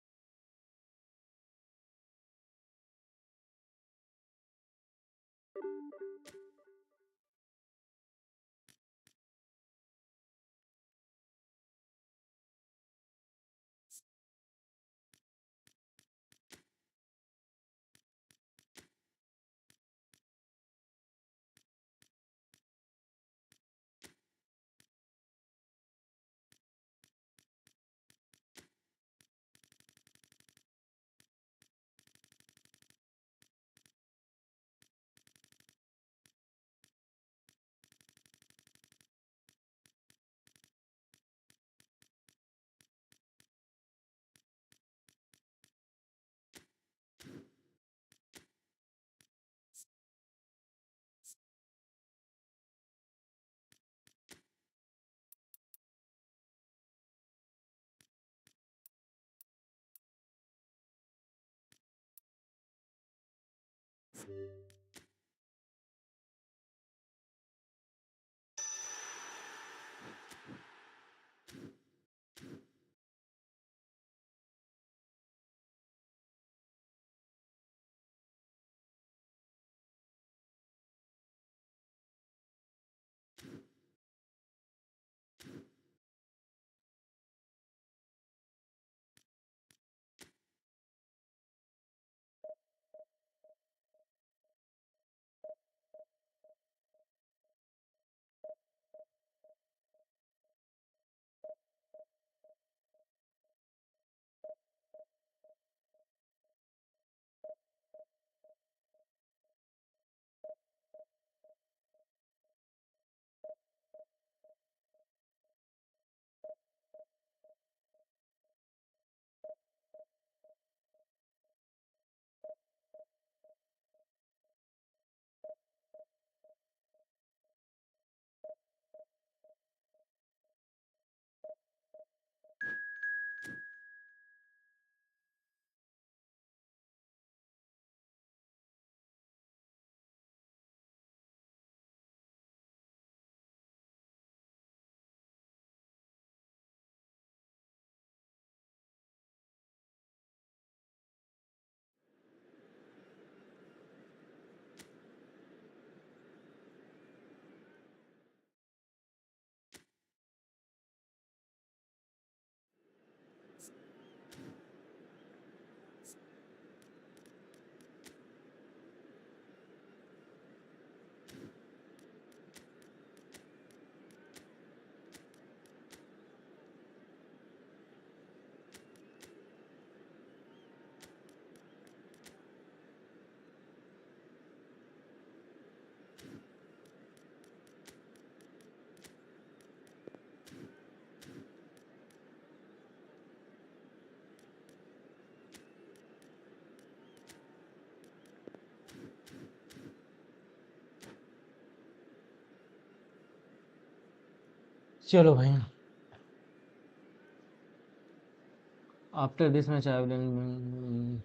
चलो भाई, after this match I will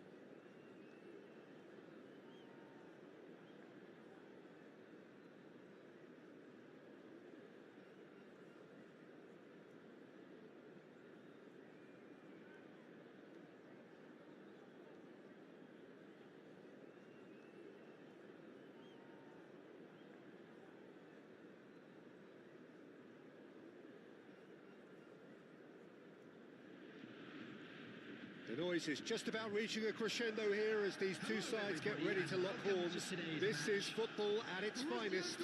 The noise is just about reaching a crescendo here as these two sides get ready to lock horns. This is football at its finest.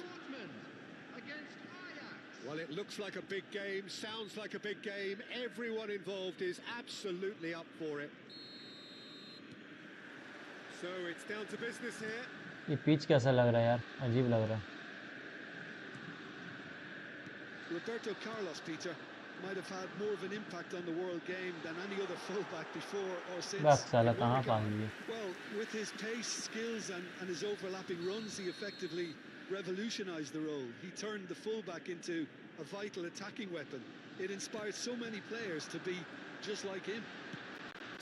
Well, it looks like a big game, sounds like a big game. Everyone involved is absolutely up for it. So it's down to business here. ये pitch कैसा लग रहा है यार, अजीब लग रहा है. Roberto Carlos, Peter, might have had more of an impact on the world game than any other fullback before or since. बस साला कहाँ पास दिए. Well, with his pace, skills and his overlapping runs, he effectively revolutionised the role. He turned the fullback into a vital attacking weapon. It inspired so many players to be just like him.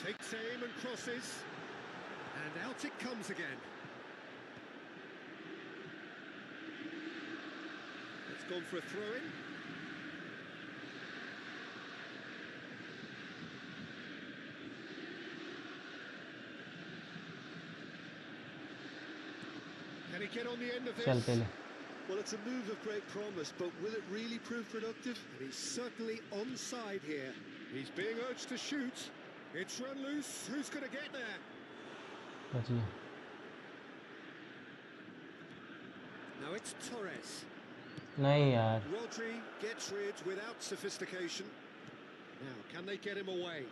Takes aim and crosses. And out it comes again. It's gone for a throw-in. Can he get on the end of this? चल पहले. Well, it's a move of great promise, but will it really prove productive? And he's certainly onside here. He's being urged to shoot. It's run loose. Who's going to get there? बच गया. Now it's Torres. नहीं यार. Rodri gets rid without sophistication. Now, can they get him away?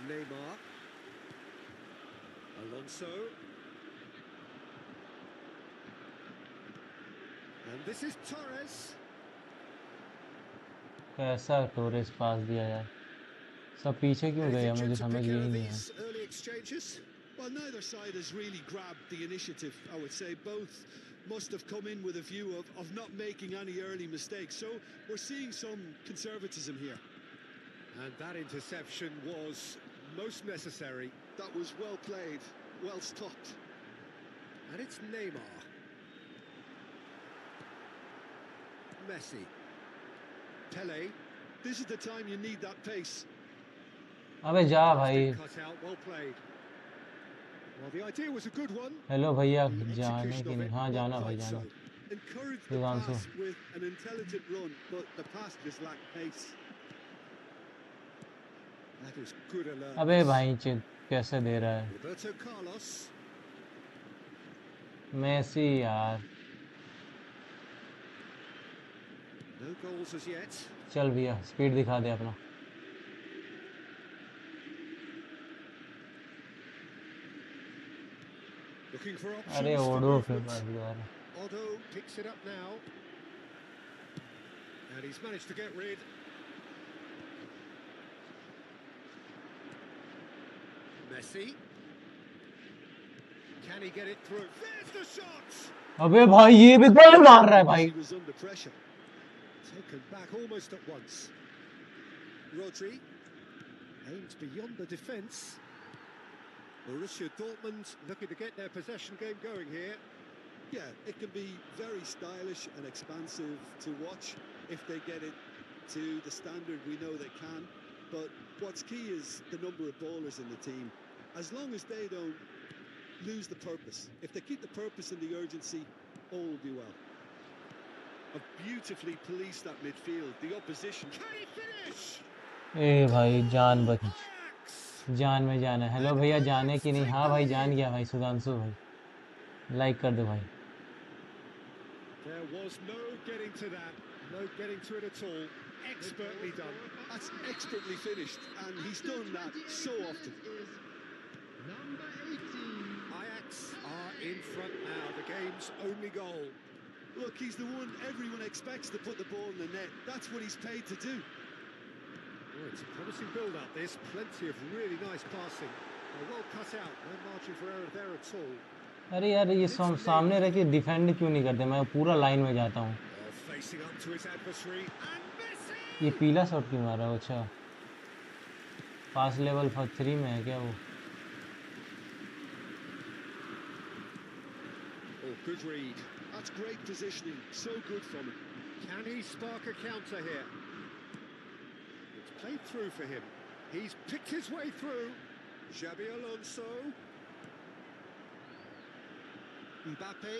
Neymar. Alonso. And this is Torres. कैसा Torres पास दिया यार. सब पीछे क्यों गए, Anything मुझे to समझ pick यही out of नहीं है. these early exchanges? Well, neither side has really grabbed the initiative, I would say. Both must have come in with a view of not making any early mistakes. So we're seeing some conservatism here. And that interception was most necessary. That was well played, well stopped. And it's Neymar. Messi. Pele. This is the time you need that pace. अबे जा भाई। Cut out, well played. Well, the idea was a good one. Hello भैया, The जाने execution की of नहीं? it, हाँ not जाना भाई quite जाना। so. Encourage the Sudhanshu. pass with an intelligent run, but the pass just lacked pace. That is good alert. अबे भाई चित कैसे दे रहा है? Roberto Carlos. मेसी यार। No goals as yet. चल भैया स्पीड दिखा दे अपना। Looking for अरे options for ओडो के movement. पास यार। Otto picks it up now. And he's managed to get rid. Messi. Can he get it through? There's the shot! अबे भाई ये भी गोल मार रहा है भाई। He was under pressure. Taken back almost at once. Rodri aims beyond the defence. Borussia Dortmund looking to get their possession game going here. Yeah, it can be very stylish and expansive to watch if they get it to the standard we know they can. But what's key is the number of ballers in the team. As long as they don't lose the purpose. If they keep the purpose and the urgency, all will be well. Have beautifully policed that midfield. The opposition. Can he finish? ए भाई जान बच, Ajax! जान में जाना है। Hello भैया जाने की नहीं? हाँ भाई जान गया भाई। सुधांशु भाई लाइक कर दो भाई। There was no getting to that. No getting to it at all. Expertly done. That's expertly finished, and he's done that so often. Number 18. Ajax are in front now. The game's only goal. Look, he's the one everyone expects to put the ball in the net. That's what he's paid to do. Oh, it's a promising build-up, this. Plenty of really nice passing. Well cut out. No margin for error there at all. अरे यार ये सामने रह के defend क्यों नहीं करते? मैं पूरा लाइन में जाता हूँ। Well, facing up to his adversary. And Messi! ये पीला शॉट क्यों मारा? अच्छा पास लेवल 3 में है क्या वो? Oh, good read. That's great positioning. So good from him. Can he spark a counter here? It's played through for him. He's picked his way through. Xabi Alonso. Mbappe.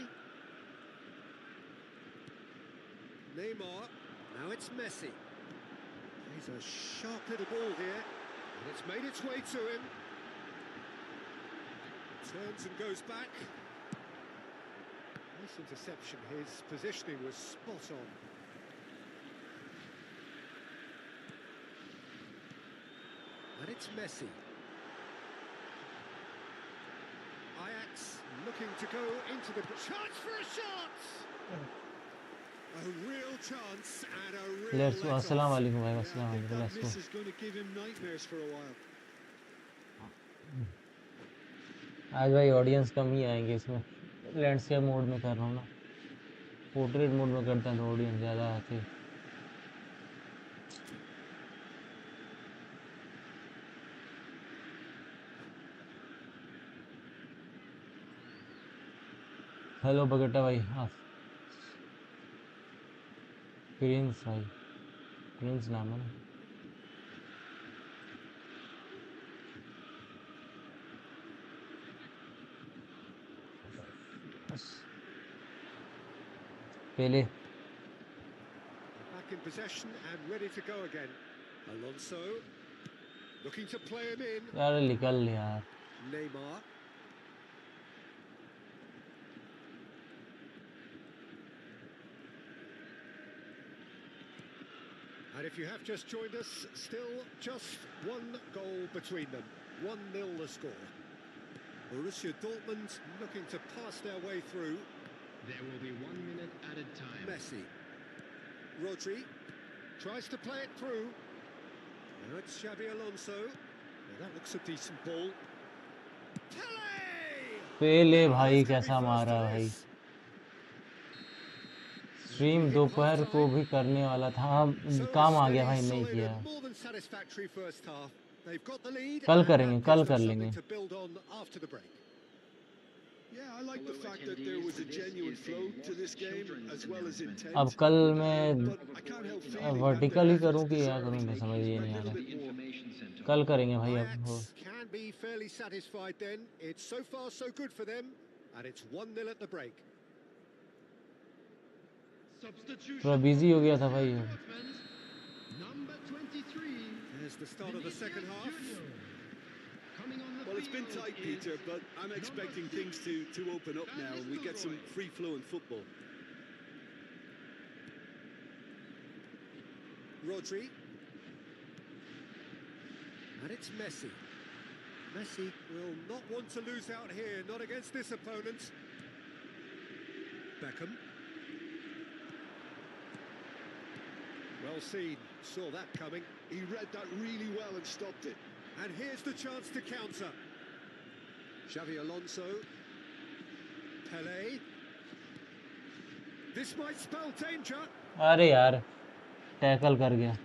Neymar. Now it's Messi. He's a sharp little ball here. And it's made its way to him. Turns and goes back. Nice interception. His positioning was spot on. And it's Messi. Ajax looking to go into the chance for a shot. A real chance and a real let's let-off. अस्सलाम वालेकुम भाई। Yeah, I अस्सलाम think वालेकुम। that let's miss go. is going to give him nightmares for a while. आज भाई audience कम ही आएंगे इसमें। Landscape mode में कर रहा हूँ ना। पोर्ट्रेट मोड में करता है तो ऑडियंस ज़्यादा आती है। हेलो बगट्टा भाई। हाँ प्रिंस भाई, प्रिंस नाम है ना। पहले Back in possession and ready to go again. Alonso looking to play him in. यार निकल यार। Neymar. And if you have just joined us, still just one goal between them. 1-0 the score. Borussia Dortmund looking to pass their way through. There will be 1 minute added time. Messi. Rodri tries to play it through. Now it's Xabi Alonso. Well, that looks a decent ball. Pele! पहले भाई That's gonna be कैसा first मारा to भाई। this. Stream दोपहर को भी करने वाला था, So काम आ steady, गया भाई, नहीं solid किया। and more than satisfactory first half. They've got the lead, कल and करेंगे, that कल gives कर them लेंगे. something to build on after the break. Yeah, I like the fact that there was a genuine flow to this game as well as अब intent. कल मैं But I can't help feeling that the vertical ही करूं left कि क्या deserved करूं, मैं समझ ही a नहीं आ little रहा. bit more. कल करेंगे भाई अब वो. Ajax can be fairly satisfied then. It's so far so good for them, and it's 1-0 at the break. थोड़ा बिजी हो गया था भाई. Number 23. There's the start of the second half. Well, it's been tight, Peter, but I'm expecting things to open up now and we get some free-flowing football. Rodri. And it's Messi. Messi will not want to lose out here, not against this opponent. Beckham. Well seen, saw that coming. He read that really well and stopped it. And here's the chance to counter. Xavi Alonso. Pelé. This might spell danger. अरे यार tackle कर गया.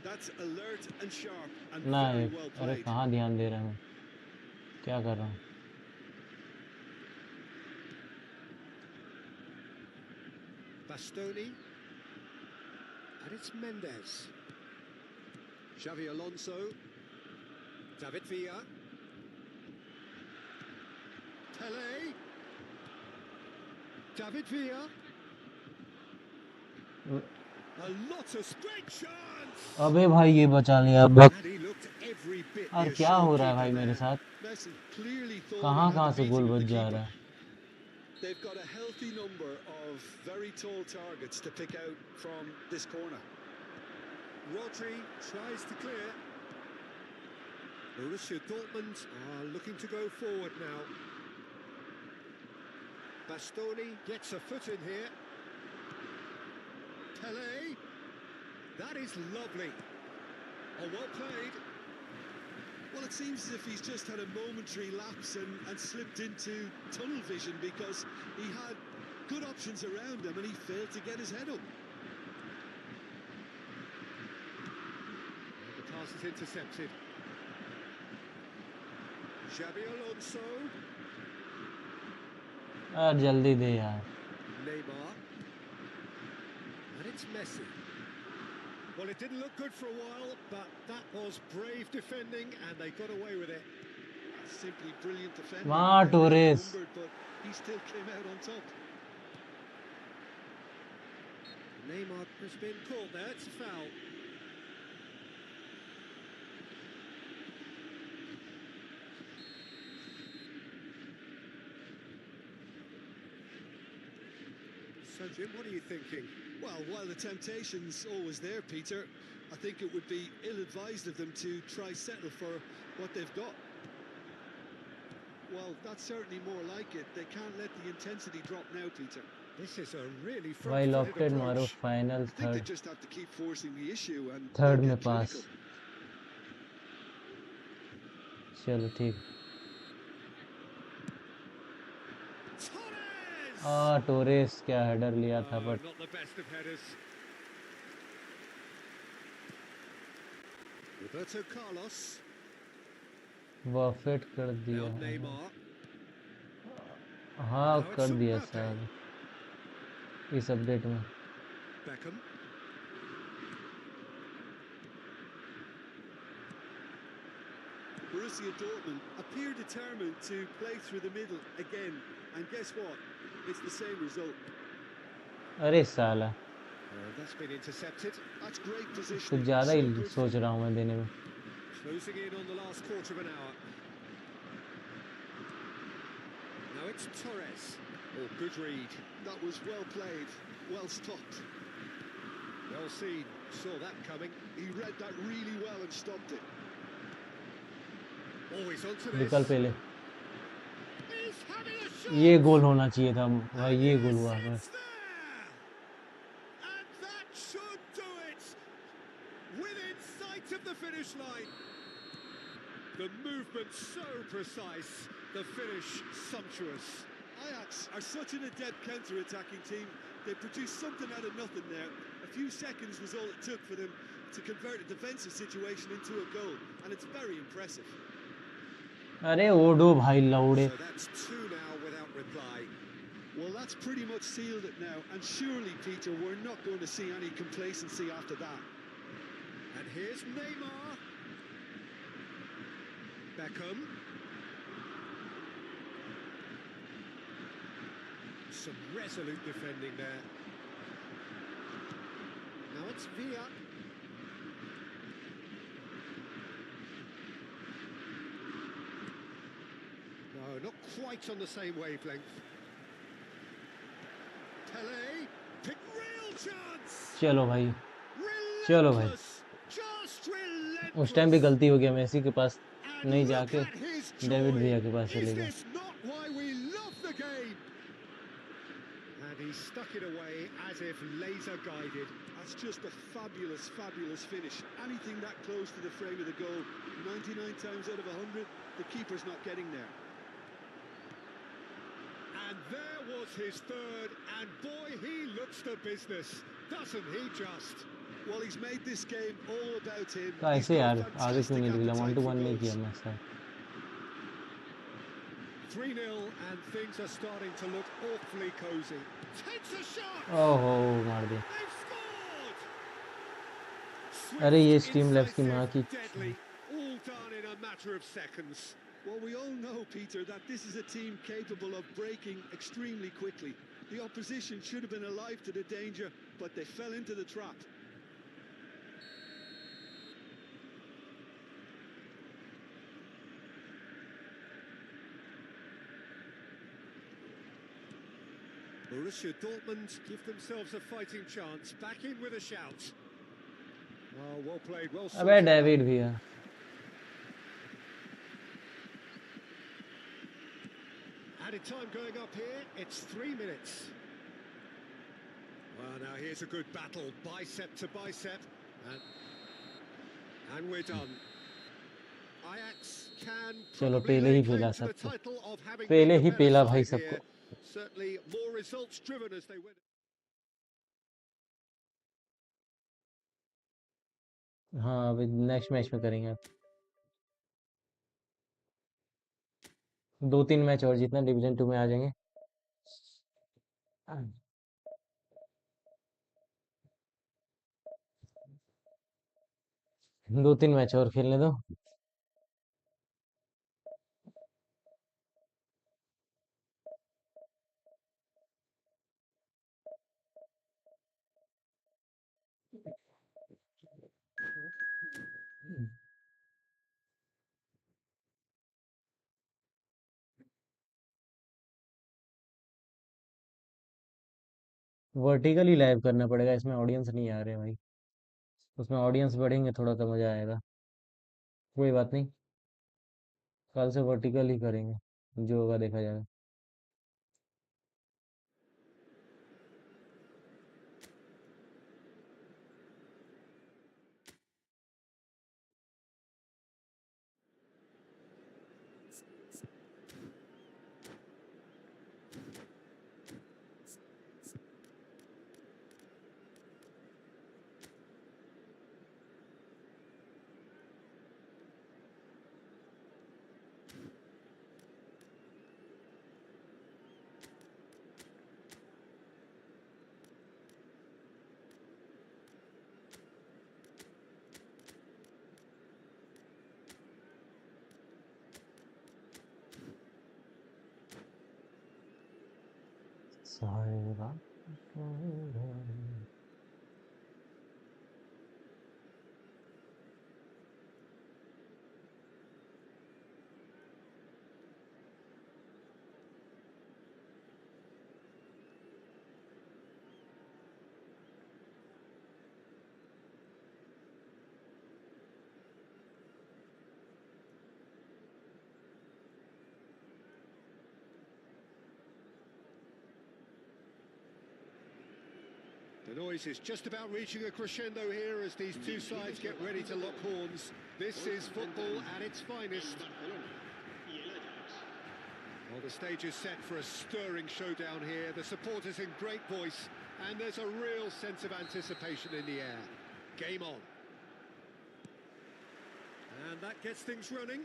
That's alert and sharp and ना very ये, well अरे played. कहाँ ध्यान दे रहा हूँ, क्या कर रहा हूँ. Bastoni. And it's Mendes. Xavi Alonso. David Villa. Pelé. David Villa. A lot of great chance. अबे भाई ये बचा लिया. And he looked every bit और the क्या हो assured रहा है भाई keeper मेरे there. साथ. Messi clearly thought कहाँ he had कहाँ the से beating गोल of बच the जा keeper. रहा है. They've got a healthy number of very tall targets to pick out from this corner. Rodri tries to clear. Borussia Dortmund are looking to go forward now. Bastoni gets a foot in here. Pelé. That is lovely. Oh, well played. Well, it seems as if he's just had a momentary lapse and slipped into tunnel vision because he had good options around him and he failed to get his head up. The pass is intercepted. Xabi Alonso. यार जल्दी दे यार. Neymar. And it's Messi. Well, it didn't look good for a while, but that was brave defending and they got away with it. Simply brilliant defending. वहाँ They were Torres. outnumbered, but he still came out on top. Neymar has been caught there, it's a foul. So, Jim, what are you thinking? Well, while the temptation's always there, Peter, I think it would be ill-advised of them to try settle for what they've got. Well, that's certainly more like it. They can't let the intensity drop now, Peter. This is a really भाई front-footed lofted मारो. approach. Final I think they third just have to keep forcing the issue and third don't में get पास. clinical. चलो ठीक. Torres! Torres क्या header लिया था Oh, but not the best of headers. Roberto Carlos. Perfect कर दिया. Now Neymar. हाँ Now it's कर दिया Mbappe. साहब इस अपडेट में. Beckham. Borussia Dortmund appear determined to play through the middle again. And guess what? It's the same result. अरे साला That's been intercepted. That's great कुछ positioning. ज़्यादा So ही good सोच रहा हूँ मैं देने में. Closing in on the last quarter of an hour. Now it's Torres. Oh, good read. That was well played, well stopped. Well seen. Saw that coming. He read that really well and stopped it. Always onto this. निकल पहले. He's having a shot. ये गोल होना चाहिए था भाई. And ये yes, गोल हुआ है. it's there. And that should do it. Within sight of the finish line. The movement so precise. The finish sumptuous. Ajax are such an adept counter-attacking team. They produced something out of nothing there. A few seconds was all it took for them to convert a defensive situation into a goal, and it's very impressive. अरे ओडो भाई लौड़े. So that's two now without reply. Well, that's pretty much sealed it now, and surely, Peter, we're not going to see any complacency after that. And here's Neymar. Beckham. Some resolute defending there. Now it's Villa. No, not quite on the same wavelength. Pele, pick real chance. चलो भाई, चलो भाई. Relentless, just उस time भी relentless. गलती हो गया Messi के पास And नहीं look जाके at his डेविड joy. विया के पास Is चले गए. this not why we love the game? And he stuck it away as if laser guided. That's just a fabulous, fabulous finish. Anything that close to the frame of the goal, 99 times out of 100, the keeper's not getting there. And there was his third, and boy, he looks the business, doesn't he just? Well, he's made this game all about him. तो He's ऐसे got यार आगे क्यों fantastic नहीं निकला? appetite 1-1 for नहीं goals. किया match था. 3-0, and things are starting to look awfully cosy. Takes a shot! ओहो मार दिया. They've scored! अरे ये Swift, स्टीम लैब्स की माँ की. incisive, deadly, all done in a matter of seconds. Well, we all know, Peter, that this is a team capable of breaking extremely quickly. The opposition should have been alive to the danger, but they fell into the trap. Borussia Dortmund give themselves a fighting chance, back in with a shout. Oh, well played, well अबे sorted. David विया. Added time going up here, it's 3 minutes. Well, now here's a good battle, bicep to bicep, and we're done. Ajax can चलो probably पहले lay ही claim पेला to the सबको. title of having पहले been he the पेला better भाई side सबको. here. Certainly more results driven as they win. हाँ अभी नेक्स्ट मैच में करेंगे. 2-3 मैच और जीतना डिवीजन 2 में आ जाएंगे. 2-3 मैच और खेलने दो. वर्टिकली लाइव करना पड़ेगा, इसमें ऑडियंस नहीं आ रहे भाई. उसमें ऑडियंस बढ़ेंगे थोड़ा तो मजा आएगा. कोई बात नहीं, कल से वर्टिकल ही करेंगे, जो होगा देखा जाएगा. साहिबा. The noise is just about reaching a crescendo here as these two sides get ready to lock horns. This is football at its finest. Well, the stage is set for a stirring showdown here. The supporters in great voice, and there's a real sense of anticipation in the air. Game on. And that gets things running.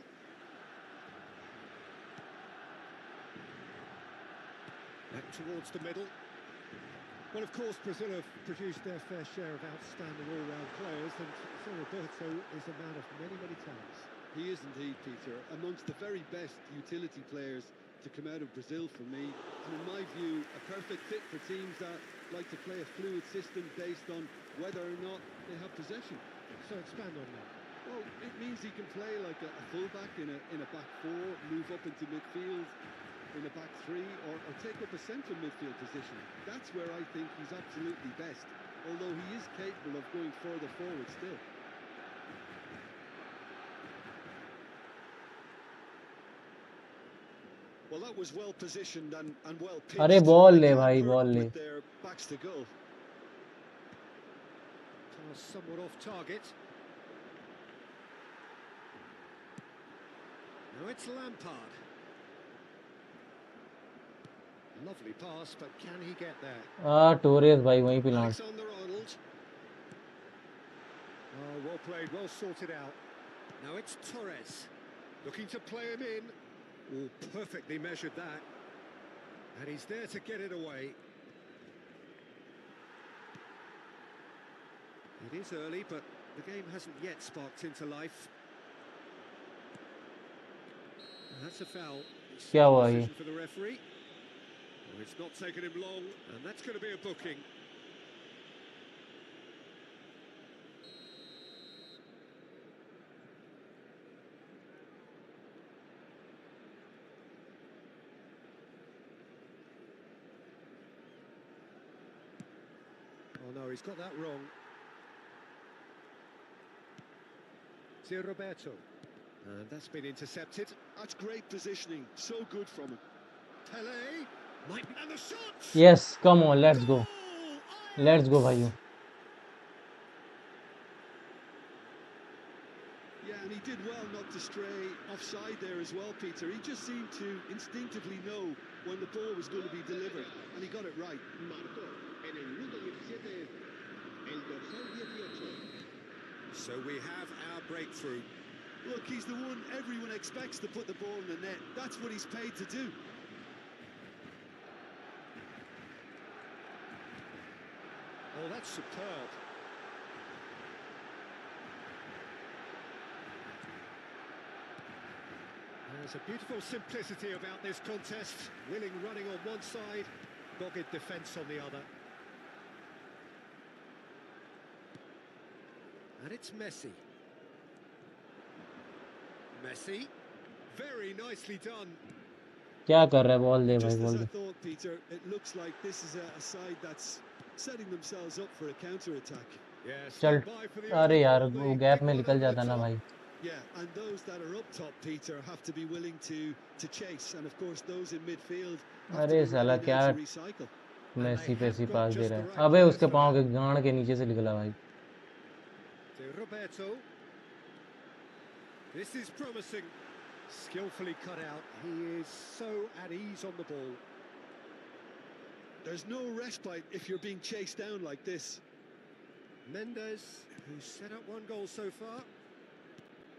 Back towards the middle. Well, of course, Brazil have produced their fair share of outstanding all-round players, and Zé Roberto is a man of many, many talents. He is indeed, Peter, amongst the very best utility players to come out of Brazil for me, and in my view, a perfect fit for teams that like to play a fluid system based on whether or not they have possession. So expand on that. Well, it means he can play like a fullback in a back four, move up into midfield in a back three, or take up a central midfield position. That's where I think he's absolutely best, although he is capable of going further forward still. Well, that was well positioned and well pitched. अरे ball They ले can't भाई hurt ball ले with their backs to goal. Pass somewhat off target. Now it's Lampard. Lovely pass, but can he get there? Torres भाई वहीं पे launch Alexander-Arnold. Oh, well played, well sorted out. Now it's Torres. Looking to play him in. Oh, perfectly measured that. And he's there to get it away. It is early, but the game hasn't yet sparked into life. And that's a foul. It's क्या a हुआ ये decision for the referee. Well, it's not taken him long, and that's going to be a booking. Oh no, he's got that wrong. Zé Roberto. And that's been intercepted. That's great positioning, so good from him. Pelé. And the shot! Yes come on let's go Goal! भाइयों Yeah, and he did well not to stray offside there as well, Peter. He just seemed to instinctively know when the ball was going to be delivered, and he got it right. Marcó en el minuto 17 el dorsal 18. So we have our breakthrough. Look, he's the one everyone expects to put the ball in the net. That's what he's paid to do. Oh, that's superb. There's a beautiful simplicity about this contest. Willing running on one side, dogged defence on the other. And it's Messi. Messi. Very nicely done. क्या कर रहा है ball दे भाई Just as ball I they thought, Peter, it looks like this is a side that's setting themselves up for a counter-attack. Yes, चल by for the अरे own यार goal, वो the gap big में one निकल over the जाता ना top. भाई Yeah, and those that are up top, Peter, have to be willing to chase, and of course those in midfield have to अरे be साला ready क्या now to recycle. Massey पैसी have got pass they just रहा the है right अबे players उसके for पाँव that. के गांड के नीचे से निकला भाई To Roberto. This is promising. Skillfully cut out. He is so at ease on the ball. There's no respite if you're being chased down like this. Mendes, who's set up one goal so far.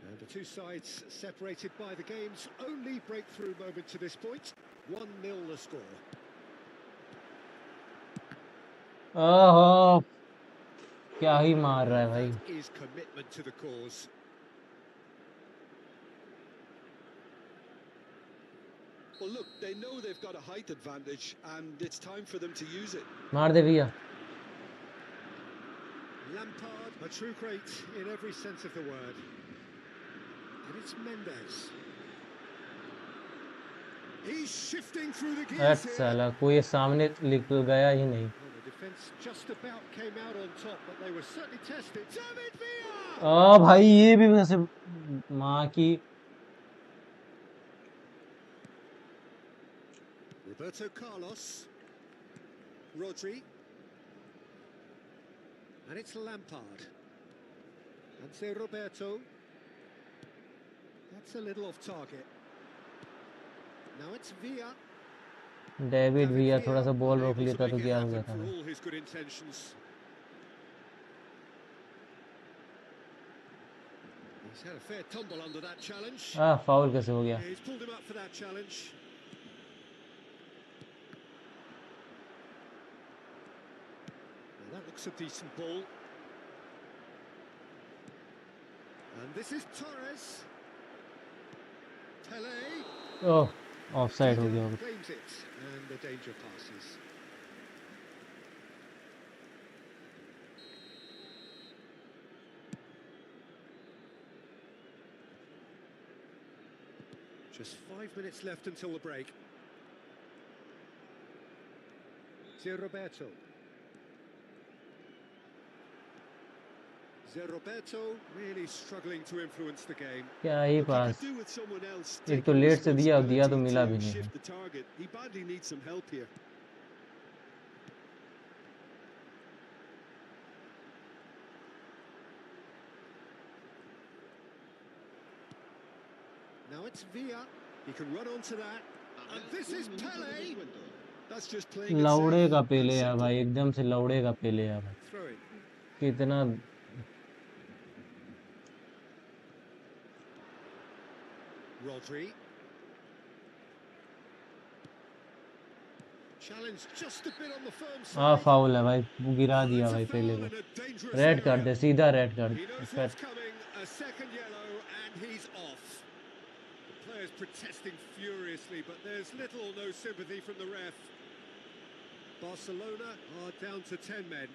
And the two sides separated by the game's only breakthrough moment to this point. 1-0 the score. ओहो क्या ही मार रहा है भाई That is commitment to the cause. Well, look, they know they've got a height advantage, and it's time for them to use it. मार दे भैया Lampard, a true great in every sense of the word. And it's Mendes. He's shifting through the हट gears here. साला कोई सामने निकल गया ही नहीं Well, the defence just about came out on top, but they were certainly tested. David Villa! भाई ये भी वैसे माँ की Roberto Carlos. Rodri. And it's Lampard. And Zé Roberto. That's a little off target. Now it's Villa. David भैया थोड़ा सा ball रोक Unable to लेता तो make it क्या हो happen जाता for भाई all his good intentions. He's had a fair tumble under that challenge. Foul कैसे हो गया? Yeah, he's pulled him up for that challenge. Well, that looks a decent ball. And this is Torres. Pele. Oh, offside हो गया होगा। Claims it, and the danger passes. Just 5 minutes left until the break. Roberto. Roberto really struggling to influence the game. क्या ही Look, he pass, could do with someone else एक तो taking late से दिया तो मिला responsibility भी to नहीं है। shift the target. He badly needs some help here. Now it's Villa. He can run onto that. And this is Pele. That's just playing it लौड़े safe का and पेले है simple. भाई, एकदम से लौड़े का पेले है भाई। Throw it. कितना Rodri. Challenge just a bit on the firm side. Foul है भाई, गिरा Oh, दिया that's a भाई पेले foul को। in a dangerous red card area. दे, सीधा red card. He knows what's coming. A second yellow, and he's off. The players protesting furiously, but there's little or no sympathy from the ref. Barcelona are down to 10 men,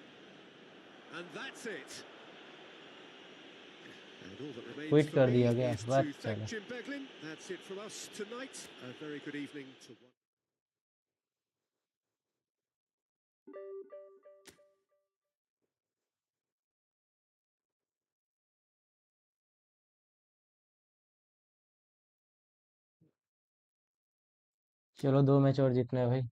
and that's it. And all that remains quit for कर me दिया गया, is बस to चलो। thank Jim Beglin. That's it from us tonight. A very good evening to one. चलो 2 match और जीतने हैं भाई।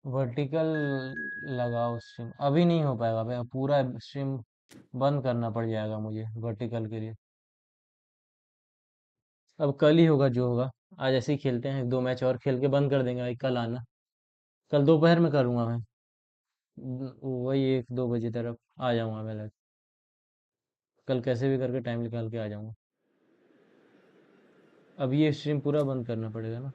वर्टिकल लगाओ स्ट्रीम, अभी नहीं हो पाएगा भाई, पूरा स्ट्रीम बंद करना पड़ जाएगा मुझे वर्टिकल के लिए। अब कल ही होगा जो होगा, आज ऐसे ही खेलते हैं, 2 मैच और खेल के बंद कर देंगे भाई। कल आना, कल दोपहर में करूँगा मैं। वही 1-2 बजे तरफ आ जाऊँगा मैं लाइव। कल कैसे भी करके टाइम निकाल के आ जाऊँगा। अब ये स्ट्रीम पूरा बंद करना पड़ेगा ना।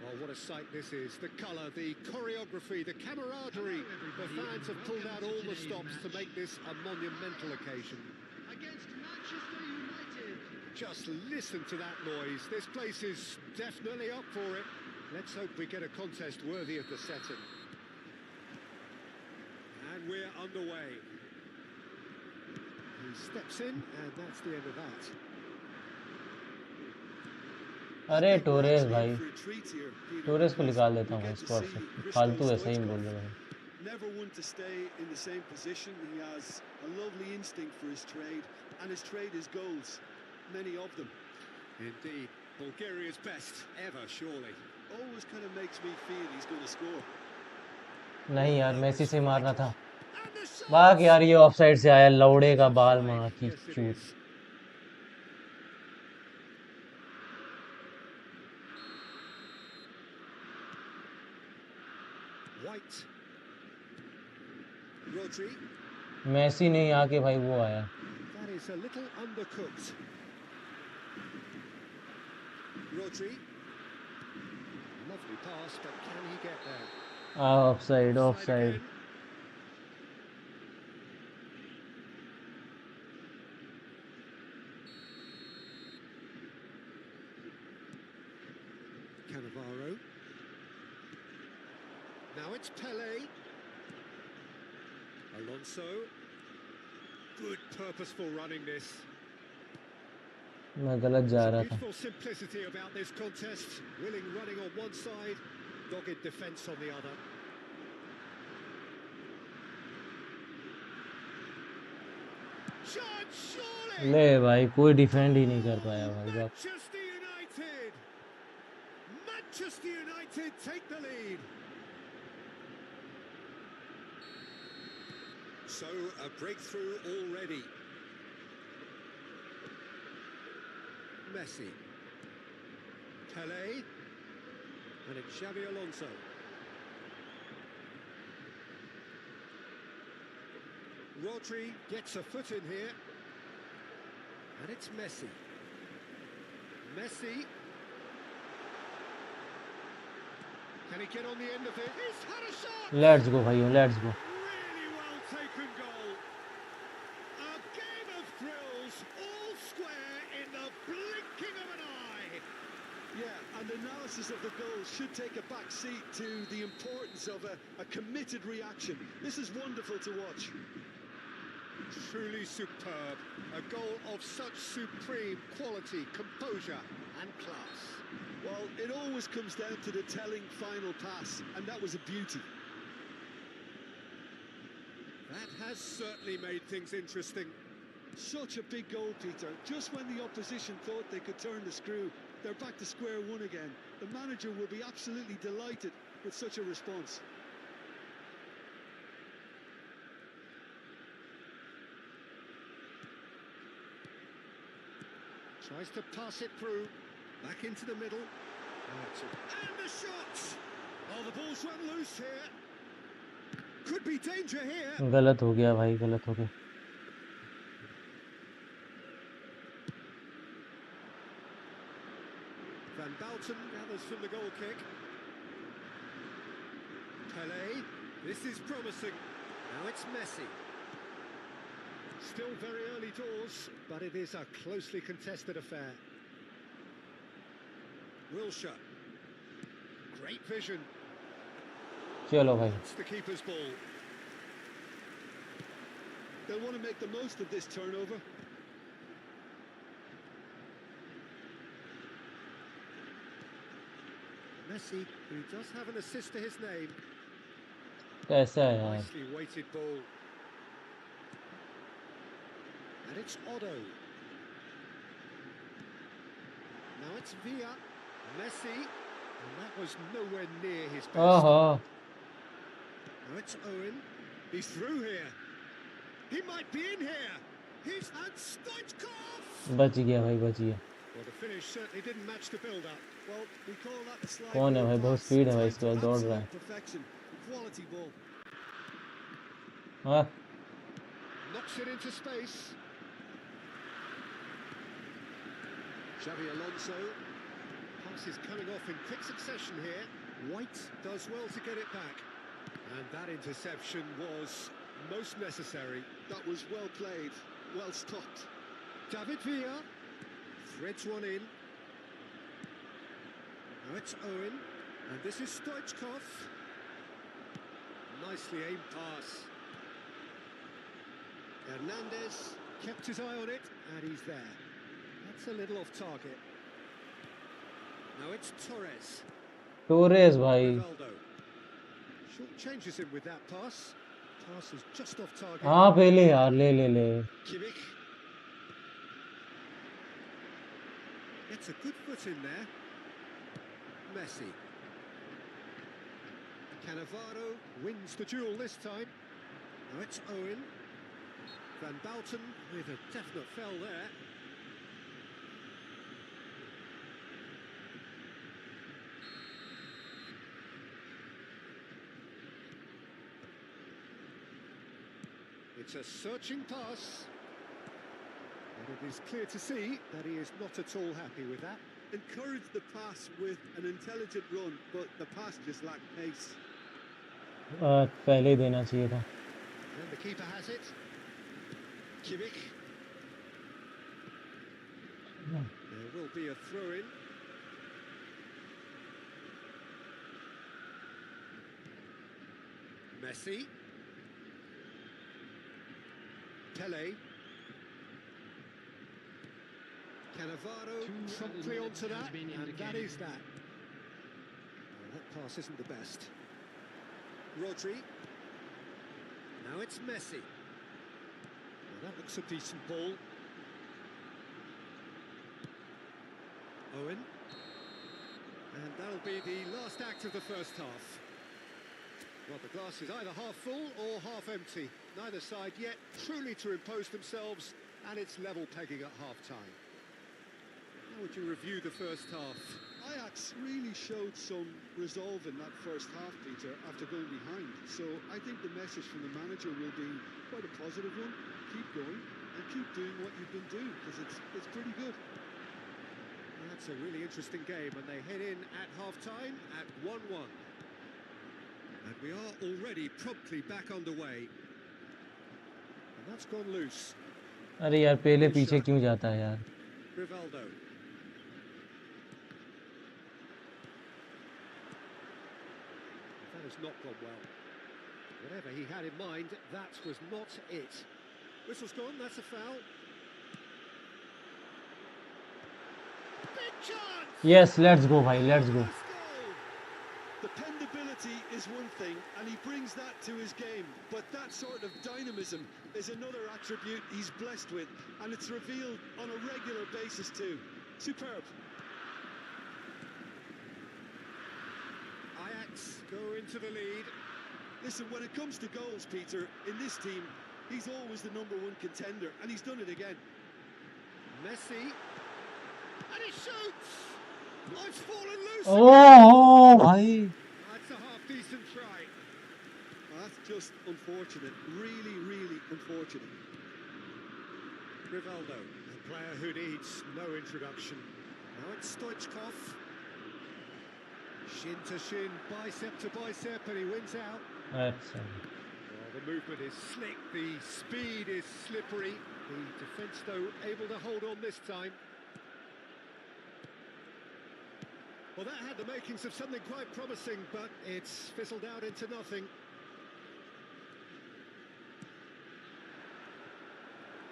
Oh, what a sight this is. The colour, the choreography, the camaraderie. The fans have pulled out all the stops to make this a monumental occasion. Against Manchester United. Just listen to that noise. This place is definitely up for it. Let's hope we get a contest worthy of the setting. And we're underway. He steps in, and that's the end of that. अरे Torres भाई, Torres को निकाल देता हूँ squad से, फालतू ऐसा ही बोल रहे हैं। Never one to stay in the same position. He has a lovely instinct for his trade, and his trade is goals, many of them. Indeed, Bulgaria's best ever, surely. Always kind of makes me feel he's going to score. नहीं यार, Messi से मारना था। And the भाग shot! यार, ये offside से आया, It लौड़े is का बाल offside. माँ की Yes, it चूत। is. White. Rodri. Massey नहीं आके भाई वो आया। That is a little undercooked. Rodri. Lovely pass, but can he get there? Offside Offside offside. again. Cannavaro. Now it's Pele. Alonso. Good purposeful running this. मैं गलत जा Some रहा था। beautiful simplicity about this contest. Willing running on one side, dogged defence on the other. Shot, surely! ले भाई, कोई defend ही नहीं कर पाया Oh, भाई। बाप Manchester United! Manchester United take the lead. So, a breakthrough already. Messi. Pele. And it's Xavi Alonso. Rodri gets a foot in here. And it's Messi. Messi. Can he get on the end of it? He's had a shot! Let's go भाई, let's go. Really well taken goal. A game of thrills, all square in the blinking of an eye. Yeah, and analysis of the goal should take a back seat to the importance of a committed reaction. This is wonderful to watch. Truly superb. A goal of such supreme quality, composure and class. Well, it always comes down to the telling final pass, and that was a beauty. That has certainly made things interesting. Such a big goal, Peter. Just when the opposition thought they could turn the screw, they're back to square one again. The manager will be absolutely delighted with such a response. Tries to pass it through, back into the middle. And the shot! Oh, the ball's run loose here. Could be danger here. गलत हो गया भाई, गलत हो गया। Van Balten gathers from the goal kick. Pele, this is promising. Now it's Messi. Still very early doors, but it is a closely contested affair. Wilshere. Great vision. चलो भाई। That's the keeper's ball. They'll want to make the most of this turnover. Messi, who does have an assist to his name. कैसा है यार? Nicely weighted ball. And it's Otto. Now it's Villa. Messi. And that was nowhere near his best. ओहो, Now it's Owen. He's through here. He might be in here. He's had Stoichkov. बच गया भाई, बच गया। Well, the finish certainly didn't match the build-up. Well, we call that the slide कौन है ball भाई? बहुत pass. स्पीड है भाई, Timed इसके to बाद दौड़ रहा है। absolute perfection. Quality ball. हाँ, Knocks it into space. Xavi Alonso. Pass is coming off in quick succession here. White does well to get it back. And that interception was most necessary. That was well played, well stopped. David Villa threads one in. Now it's Owen. And this is Stoichkov. Nicely aimed pass. Hernandez kept his eye on it, and he's there. That's a little off target. Now it's Torres. Torres भाई। Rivaldo. Short changes him with that pass. Pass is just off target. हाँ पहले यार, ले ले ले। Kimmich. Gets a good foot in there. Messi. Cannavaro wins the duel this time. Now it's Owen. Van Bouten with a definite fell there. It's a searching pass. And it is clear to see that he is not at all happy with that. Encouraged the pass with an intelligent run, but the pass just lacked pace. पहले ही देना चाहिए था. And the keeper has it. Kimmich. There will be a throw-in. Messi. Pele. Cannavaro promptly onto that, and that is that. Oh, that pass isn't the best. Rodri. Now it's Messi. Well, that looks a decent ball. Owen. And that'll be the last act of the first half. Well, the glass is either half full or half empty. Neither side yet truly to impose themselves, and it's level pegging at half-time. How would you review the first half? Ajax really showed some resolve in that first half, Peter, after going behind. So I think the message from the manager will be quite a positive one. Keep going and keep doing what you've been doing, because it's pretty good. Well, that's a really interesting game, and they head in at half-time at 1-1. And we are already promptly back underway. And that's gone loose. अरे यार पहले पीछे क्यों जाता है यार. Rivaldo. That has not gone well. Whatever he had in mind, that was not it. Whistle's gone, that's a foul. Big chance! Yes, let's go भाई, let's go. Dependability is one thing, and he brings that to his game, but that sort of dynamism is another attribute he's blessed with, and it's revealed on a regular basis too. Superb. Ajax go into the lead. Listen, when it comes to goals, Peter, in this team, he's always the #1 contender, and he's done it again. Messi, and he shoots! Oh, it's fallen loose! Oh भाई. That's a half-decent try. Well, that's just unfortunate, really, really unfortunate. Rivaldo, a player who needs no introduction. Now it's Stoichkov. Shin to shin, bicep to bicep, and he wins out. अच्छा. Well, the movement is slick, the speed is slippery. The defence, though, able to hold on this time. Well, that had the makings of something quite promising, but it's fizzled out into nothing.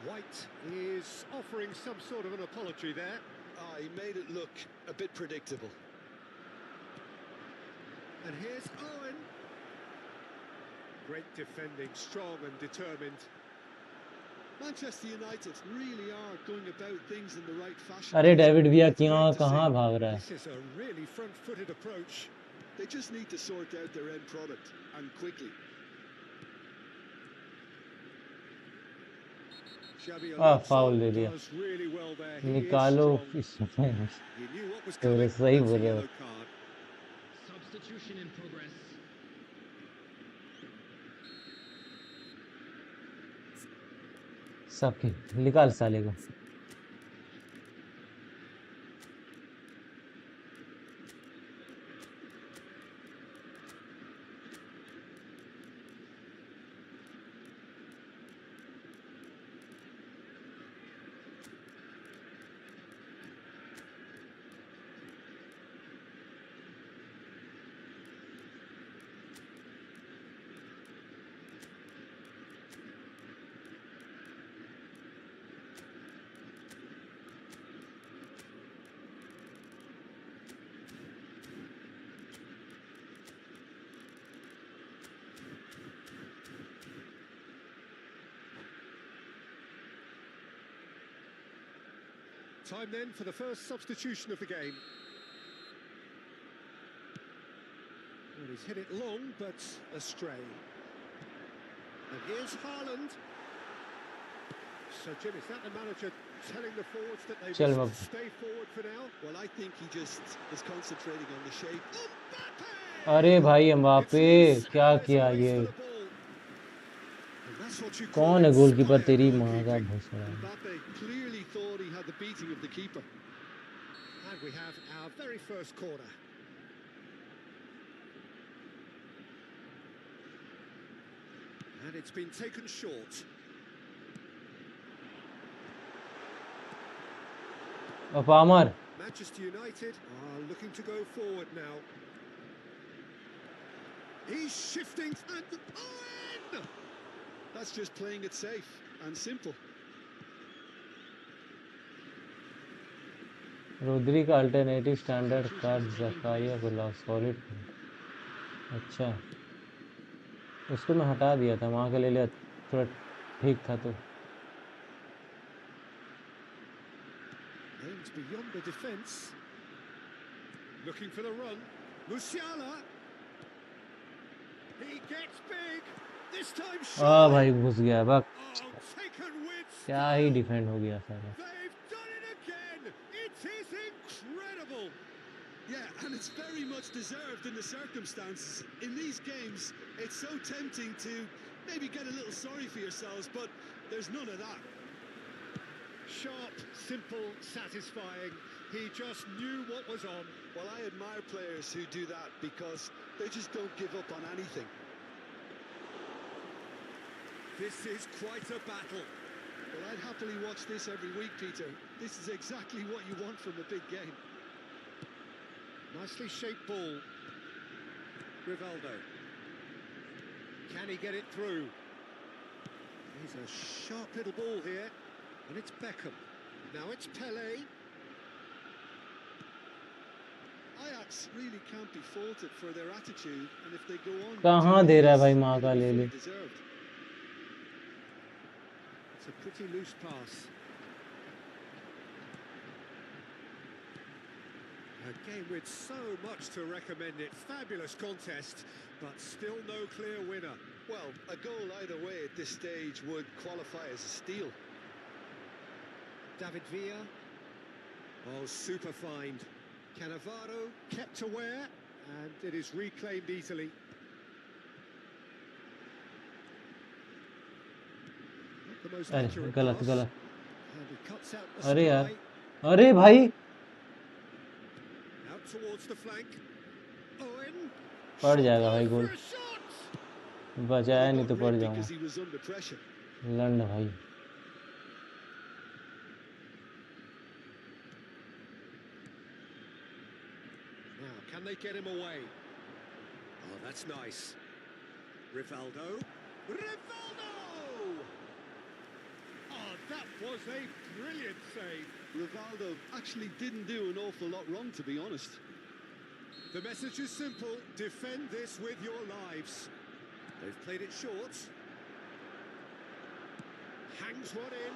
White is offering some sort of an apology there. He made it look a bit predictable. And here's Owen. Great defending, strong and determined. Manchester United really are going about things in the right fashion. अरे David विया कहाँ भाग रहा है. This is a really front-footed approach. They just need to sort out their end product, and quickly. Foul दे दिया. Really well there. निकालो इसमें. He knew what was तो coming. सही That's बोल a रहे हो. yellow card. Substitution in progress. सबके निकाल साले को. Time then for the first substitution of the game. Well, he's hit it long, but astray. And here's Haaland. So, Jim, is that the manager telling the forwards that they चल must अब stay forward for now? Well, I think he just is concentrating on the shape. अरे भाई It's Mbappe loose क्या and there's a किया race ये for the ball. And that's what you call कौन है goalkeeper inspired तेरी माँ का goalkeeping. भोसड़ा Mbappe clearly thought he had the beating of the keeper. And we have our very first corner. And it's been taken short. Palmer Manchester United are looking to go forward now. He's shifting and oh, in! That's just playing it safe and simple. रोद्री का alternative standard card Zachariah गुला solid अच्छा उसको मैं हटा दिया था वहां का ले लिया थोड़ा ठीक था तो Aims beyond the defence. Looking for the run. Musiala. He gets big. This time uh shot. भाई घुस गया बक Oh, taken with क्या ही style. डिफेंड हो गया सारा They've done it again. It is incredible. Yeah, and it's very much deserved in the circumstances. In these games, it's so tempting to maybe get a little sorry for yourselves, but there's none of that. Sharp, simple, satisfying. He just knew what was on. Well, I admire players who do that because they just don't give up on anything. This is quite a battle. Well, I'd happily watch this every week, Peter. This is exactly what you want from a big game. Nicely shaped ball. Rivaldo. Can he get it through? He's a sharp little ball here. And it's Beckham. Now it's Pele. Ajax really can't be faulted for their attitude, and if they go on कहाँ to दे रहा है this, भाई माँ it'll का be ले ले fully deserved. It's a pretty loose pass. A game with so much to recommend it. Fabulous contest, but still no clear winner. Well, a goal either way at this stage would qualify as a steal. David Villa. Oh, super find. Cannavaro kept aware, and it is reclaimed easily. Not the most अरे accurate गलत pass. गलत And he cuts out the अरे यार strike. अरे भाई Out towards the flank. Owen. पड़ Shot जाएगा भाई on goal for a shot. बचाया He नहीं तो got पड़ rid जाऊंगा because he was under pressure. लंड भाई Now, can they get him away? Oh, that's nice. Rivaldo. Rivaldo! Oh, that was a brilliant save. Rivaldo actually didn't do an awful lot wrong, to be honest. The message is simple. Defend this with your lives. They've played it short. Hangs one in.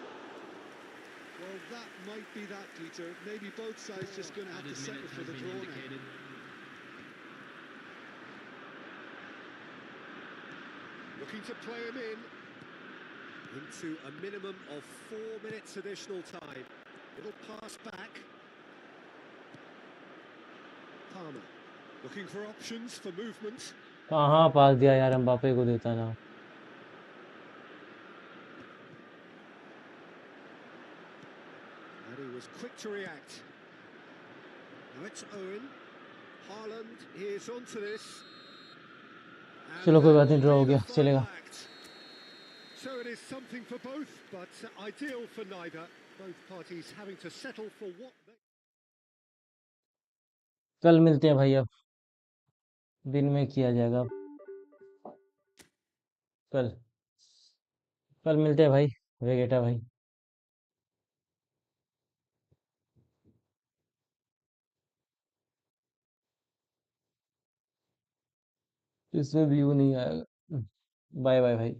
Well, that might be that, Peter. Maybe both sides just going to have to settle for the draw now. Looking to play him in. Into a minimum of 4 minutes additional time. Little pass back. Palmer. Looking for options for movement. कहाँ पास दिया यार Mbappe को देता ना And he was quick to react. Now it's Owen. Haaland is onto this. And चलो कोई that बात नहीं will ड्रॉ हो be the गया final चलेगा act. So it is something for both, but ideal for neither. Both parties having to settle for what they... कल मिलते हैं भाई अब दिन में किया जाएगा कल कल मिलते हैं भाई वेगेटा भाई इसमें व्यू नहीं आएगा बाय बाय भाई